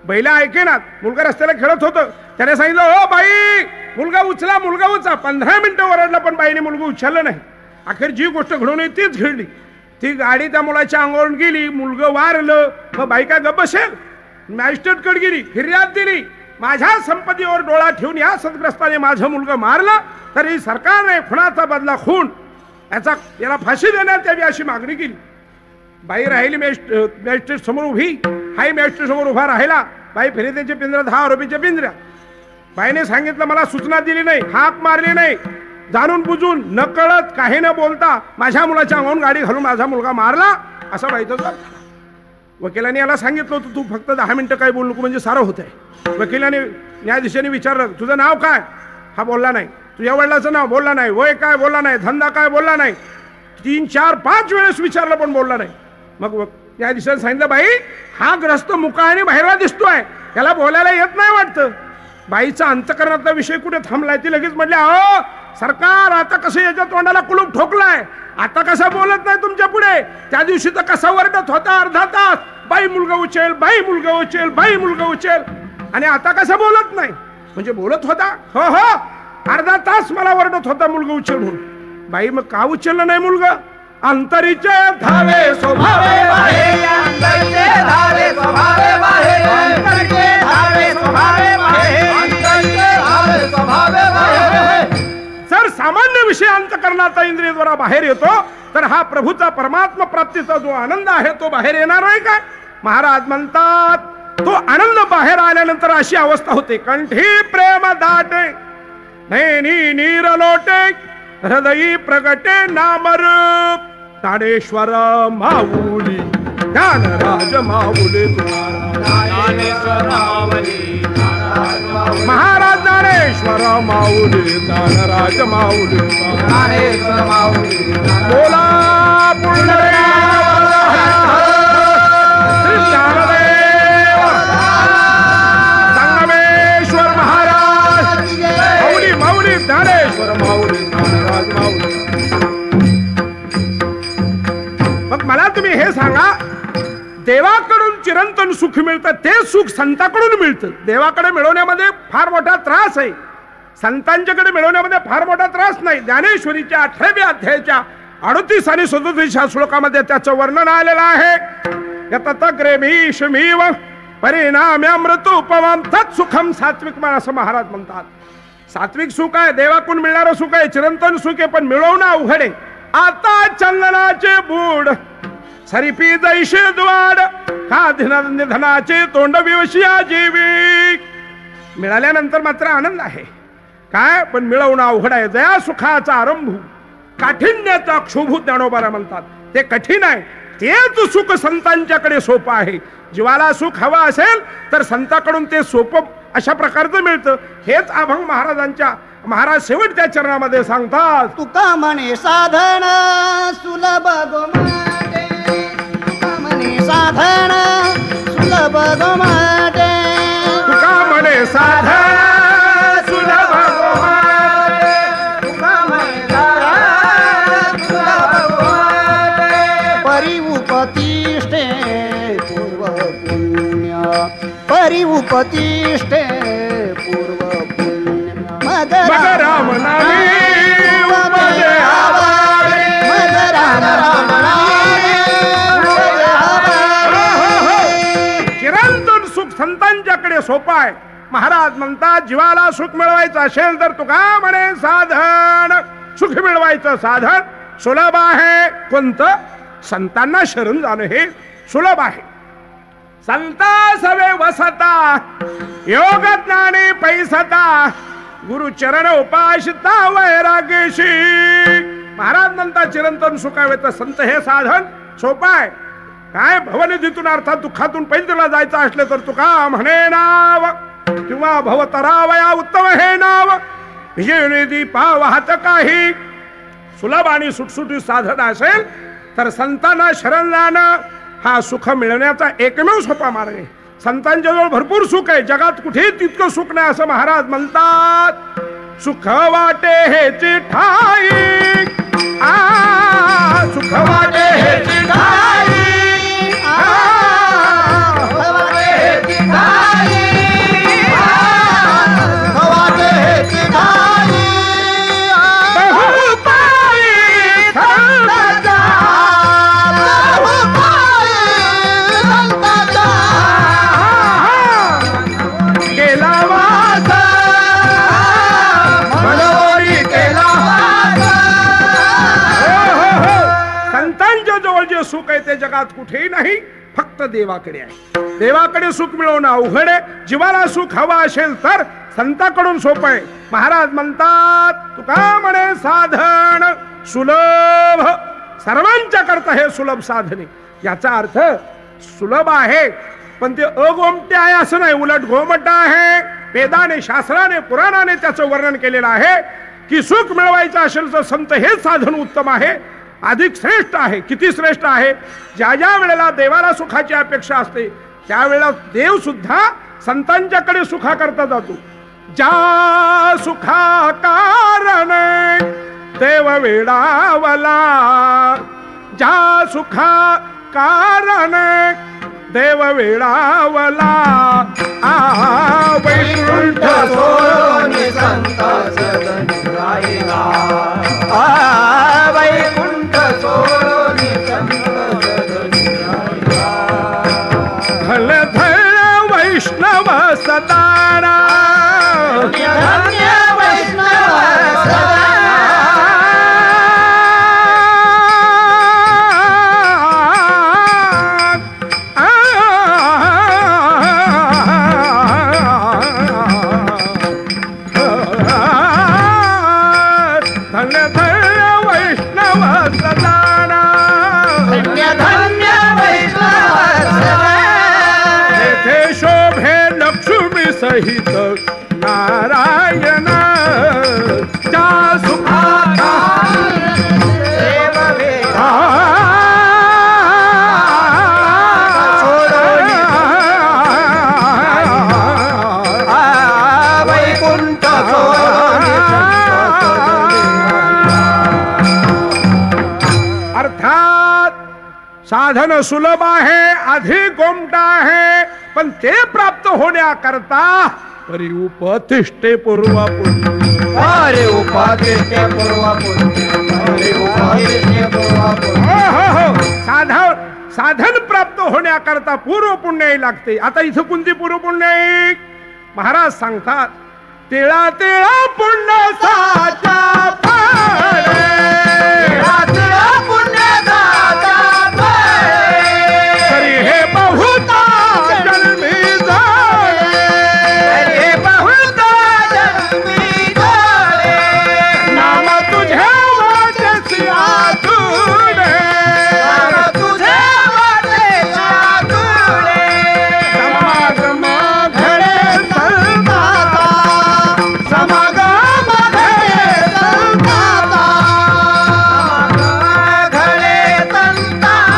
बैला ऐकेनात. मुलगा रस्त्याला खेळत होतं. त्याने सांगितलं, हो बाई मुलगा उचला मुलगा उचला. 15 मिनिटं ओरडला पण बाईने मुलगा उचललं नाही. अखेर जी गोष्ट घडून येईल तीच घडली. ती गाडी त्या मुलाच्या अंगावरून गेली. मुलगं वारलं. मग बाई काय गप्प बसेल. मॅजिस्ट्रेटकडे गेली, फिर्याद दिली. माझ्या संपत्तीवर डोळा ठेवून या सद्ग्रस्ताने माझं मुलगा मारलं तरी सरकारने खुनाचा बदला खून याला फाशी देण्यात यावी अशी मागणी केली. बाई राहिली मॅजिस्ट्रेट समोर उभी. हाय मॅजिस्ट्रेट समोर उभा राहिला. बाई फिर्यादीचे पिंजरा 10 आरोपीच्या पिंजऱ्या. बाईने सांगितलं मला सूचना दिली नाही, हाक मारली नाही, जाणून बुजून न कळत काही न बोलता माझ्या मुलाच्या अंगावरून गाडी घालून माझा मुलगा मारला असं बाईचं झालं. वकिलाने याला सांगितलं होतं तू फक्त 10 मिनिटं काय बोलू नको म्हणजे सारं होत आहे. वकिलाने न्यायाधीशाने विचारलं तुझं नाव काय? हा बोलला नाही. तुझ्या वडिलाचं नाव बोलला नाही. वय काय बोलला नाही. धंदा काय बोलला नाही. 3, 4, 5 वेळेस विचारलं पण बोलला नाही. मग न्यायाधीशाने सांगितलं बाई हा ग्रस्त मुका आणि बाहेरला दिसतोय, याला बोलायला येत नाही वाटतं. बाईचा अंतकरणातला विषय कुठे थांबलाय? ती लगेच म्हटली अहो सरकार आता कसं याच्या तोंडाला कुलूप ठोकलाय, आता कसा बोलत नाही तुमच्या पुढे. त्या दिवशी तर कसा वरडत होता अर्धा तास, बाई मुलगा उचल, बाई मुलगा उचल, बाई मुलगा उचल, आणि आता कसं बोलत नाही. म्हणजे बोलत होता हो हो अर्धा तास मला वरडत होता मुलगा उचल म्हणून. बाई मग का उचललं नाही मुलगा? अंतरीचे धावे स्वभावे बाहे अंतरचे धावे स्वभावे बाहे अंतरचे धावे स्वभावे बाहे अंतरचे धावे स्वभावे बाहे. जर सामान्य विषय अंतकरणाचा इंद्रियद्वारा बाहेर येतो तर हा प्रभूचा परमात्मा प्राप्तीचा जो आनंद आहे तो बाहेर येणार नाही काय? महाराज म्हणतात तो आनंद बाहेर आल्यानंतर अशी अवस्था होते. कंठी प्रेम दाटे नैनी नीर लोटे हृदयी प्रगटे नामरूप ज्ञानेश्वर माऊली ज्ञानराज माऊली महाराज ज्ञानेश्वर माऊली ज्ञानराज माऊली बोला संगमेश्वर महाराज माऊली माऊली ज्ञानेश्वर माऊली ज्ञानराज माऊली. मग मला तुम्ही हे सांगा देवाकडून चिरंतन सुख मिळतं ते सुख संतांकडून मिळतं. देवाकडे मिळवण्यामध्ये फार मोठा त्रास आहे, संतांच्याकडे मिळवण्यामध्ये फार मोठा त्रास नाही. ज्ञानेश्वरीच्या 18व्या अध्यायाच्या 38 आणि 37 श्लोकामध्ये त्याचं वर्णन आलेलं आहे. यतग्रेमीशमीव परिणाम्यामृतोपमं तत्सुखम सात्विक मन असं महाराज म्हणतात. सात्विक सुख आहे, देवाकडून मिळणारं सुख आहे, चिरंतन सुख आहे, पण मिळवणं अवघड आहे. आता चंदनाचे बूड सरीपी जैशे द्वाड का निधनाचे तोंड विवशिया जीवी. मिळाल्यानंतर मात्र आनंद आहे काय, पण मिळवणं अवघड आहे. जया सुखाचा आरंभ काठिण्याचा क्षोभू ज्ञानोबाला म्हणतात. ते कठीण आहे, तेच सुख संतांच्याकडे सोपं आहे. जीवाला सुख हवं असेल तर संतांकडून ते सोपं अशा प्रकारचं मिळतं. हेच अभंग महाराज शेवटच्या चरणामध्ये सांगतात. तुका म्हणे साधन सुलभ गोमाटे, तुका म्हणे साधन सुलभ गोमाटे, तुका म्हणे साधन सुलभ गोमाटे, तुका म्हणे साधन सुलभ गोमाटे. परिउपतिष्ठे पूर्व पुण्य, परिउपतिष्ठे पूर्व पुण्य, मग राम नामी उपदे आवारे, मग राम नामी उपदे आवारे. चिरंतन सुख संतांच्याकडे सोपं आहे. महाराज म्हणतात जीवाला सुख मिळवायचं असेल तर तुका म्हणे साधन, सुख मिळवायचं साधन सुलभ आहे. कोणतं? संतांना शरण जाणं हे सुलभ आहे. संता सवे वसता योग ज्ञानी पैसता गुरु चरण उपासिता वैरागेशी. महाराज म्हणतात चिरंतन सुखावे तर संत हे साधन सोपं आहे. काय भवनिधीतून अर्थात दुःखातून पैदला जायचं असले तर तुका म्हणे नाव किंवा भवतरावया उत्तम हे नाव विजयनिधी पावहात काही. सुलभ आणि सुटसुटी साधन असेल तर संतांना शरण जाणं हा सुख मिळवण्याचा एकमेव सोपा मार्ग आहे. संतांच्या जवळ भरपूर सुख आहे, जगात कुठेही तितकं सुख नाही असं महाराज म्हणतात. सुख वाटे हेची ठाई, सुख वाटे हेची ठाई, गेला सुख आहे ते जगात कुठेही नाही, फक्त देवाकडे आहे. देवाकडे सुख मिळवणं अवघड आहे. जीवाला सुख हवं असेल तर संताकडून सोपं आहे. महाराज म्हणतात, तुका म्हणे साधन सुलभ, सर्वांच्या करता हे सुलभ साधने. याचा अर्थ सुलभ आहे पण ते अगोमटे आहे असं नाही, उलट गोमट आहे. वेदाने, शास्त्राने, पुराणाने त्याचं वर्णन केलेलं आहे की सुख मिळवायचं असेल तर संत हेच साधन उत्तम आहे, अधिक श्रेष्ठ आहे. किती श्रेष्ठ आहे? ज्या ज्या वेळेला देवाला सुखाची अपेक्षा असते त्यावेळेला देव सुद्धा संतांच्याकडे सुखा करता जातो. ज्या सुखा कारण देव वेडावला, ज्या सुखा कारण देव वेडावला. वैकुंठ सोनी संत सदन राहिला. वैकुंठ सोनी संत सदन राहिला. धन धन वैष्णव सदाना, धन्य वैष्णव सदा. सहित नारायण त्या सुखाचा देव वेडा. वैकुंठ सोनी संत अर्थात साधन सुलभ आहे, अधिक गोमटा आहे, पण ते प्राप्त होण्याकरता परिउपतिष्ठे पूर्व पुण्य. अरे उपातिष्ठे पूर्व पुण्य. अरे उपातिष्ठे पूर्व पुण्य. साधन प्राप्त होण्याकरता पूर्व पुण्य लागते. आता इथं कोणती पूर्व पुण्य? महाराज सांगतात, तेळा तेळा पुण्य साचा फळे. तरी हे बहुता जन्मी जाळे. नाम तुझे वाटेसी आतुरे. समागम घडे संताता. समागम घडे संताता.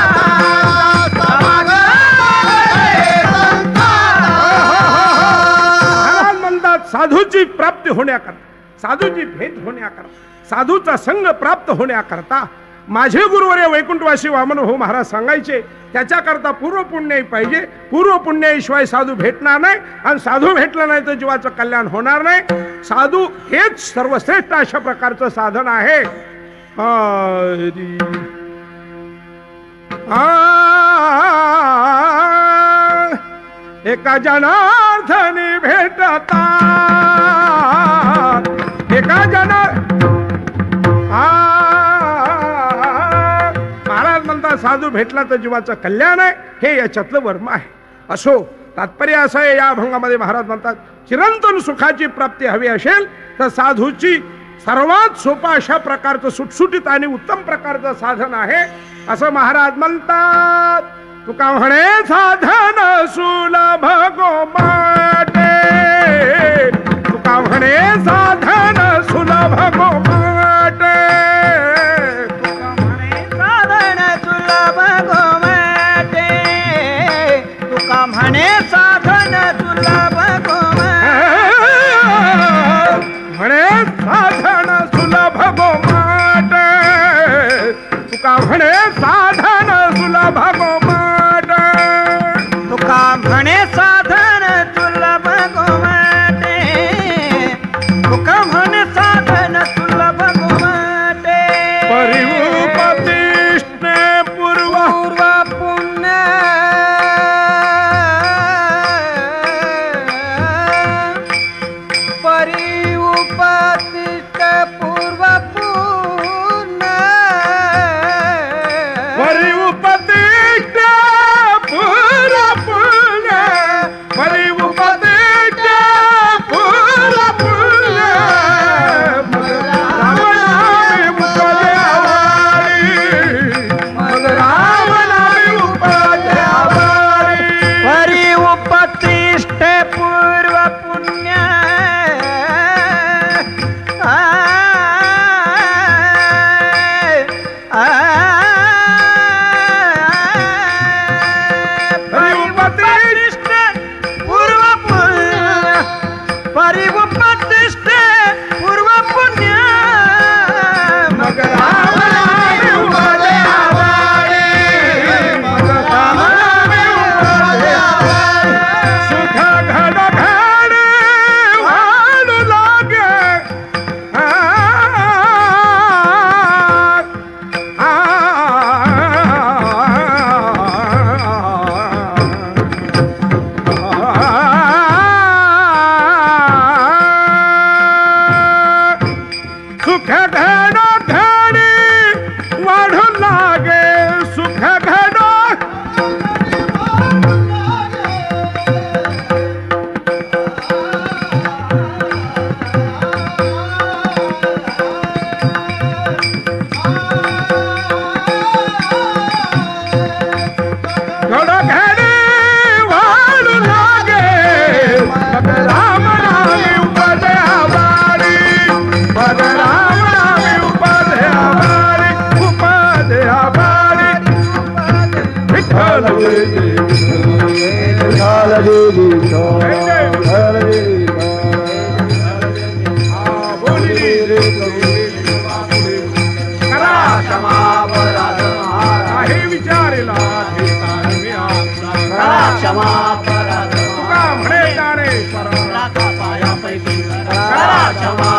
महाराज म्हणतात, साधूची प्राप्ती होण्याकरता, साधूची भेट होण्याकरता, साधूचा संग प्राप्त होण्याकरता माझे गुरुवर्य वैकुंठवासी वामन भाऊ महाराज सांगायचे, त्याच्याकरता पूर्व पुण्य पाहिजे. पूर्व पुण्याशिवाय साधू भेटणार नाही, आणि साधू भेटला नाही तर जीवाचं कल्याण होणार नाही. साधू हेच सर्वश्रेष्ठ अशा प्रकारचं साधन आहे. एका जनार्दनी भेटता, एका महाराज म्हणतात, साधू भेटला तर जीवाचं कल्याण आहे, हे याच्यातलं वर्म आहे. असो, तात्पर्य असं आहे या अभंगामध्ये महाराज म्हणतात, चिरंतन सुखाची प्राप्ती हवी असेल तर साधूची सर्वात सोपा अशा प्रकारचं सुटसुटीत आणि उत्तम प्रकारचं साधन आहे असं महाराज म्हणतात. तुका म्हणे साधन सुलभ गोमाटे. तुका म्हणे साधन सुलभ गोमाटे. तुका म्हणे साधन सुलभ गोमाटे. तुका म्हणे साधन सुलभ गोमाटे. म्हणे साधन सुलभ गोमाटे. तुका म्हणे साधन सुलभ गोमाटे. तुका म्हणे साधन सुलभ गोमाटे. तुका म्हणे साधन सुलभ गोमाटे. परिउपतिष्ठे पूर्व पुण्य. परिउपतिष्ठे पूर्व पुण्य. परिउपतिष्ठे करा क्षमा अपराध आहे विचारला ठिकाणी आमचा. करा क्षमा अपराध तुका म्हणे ज्ञानेश्वर पायापैकी करा क्षमा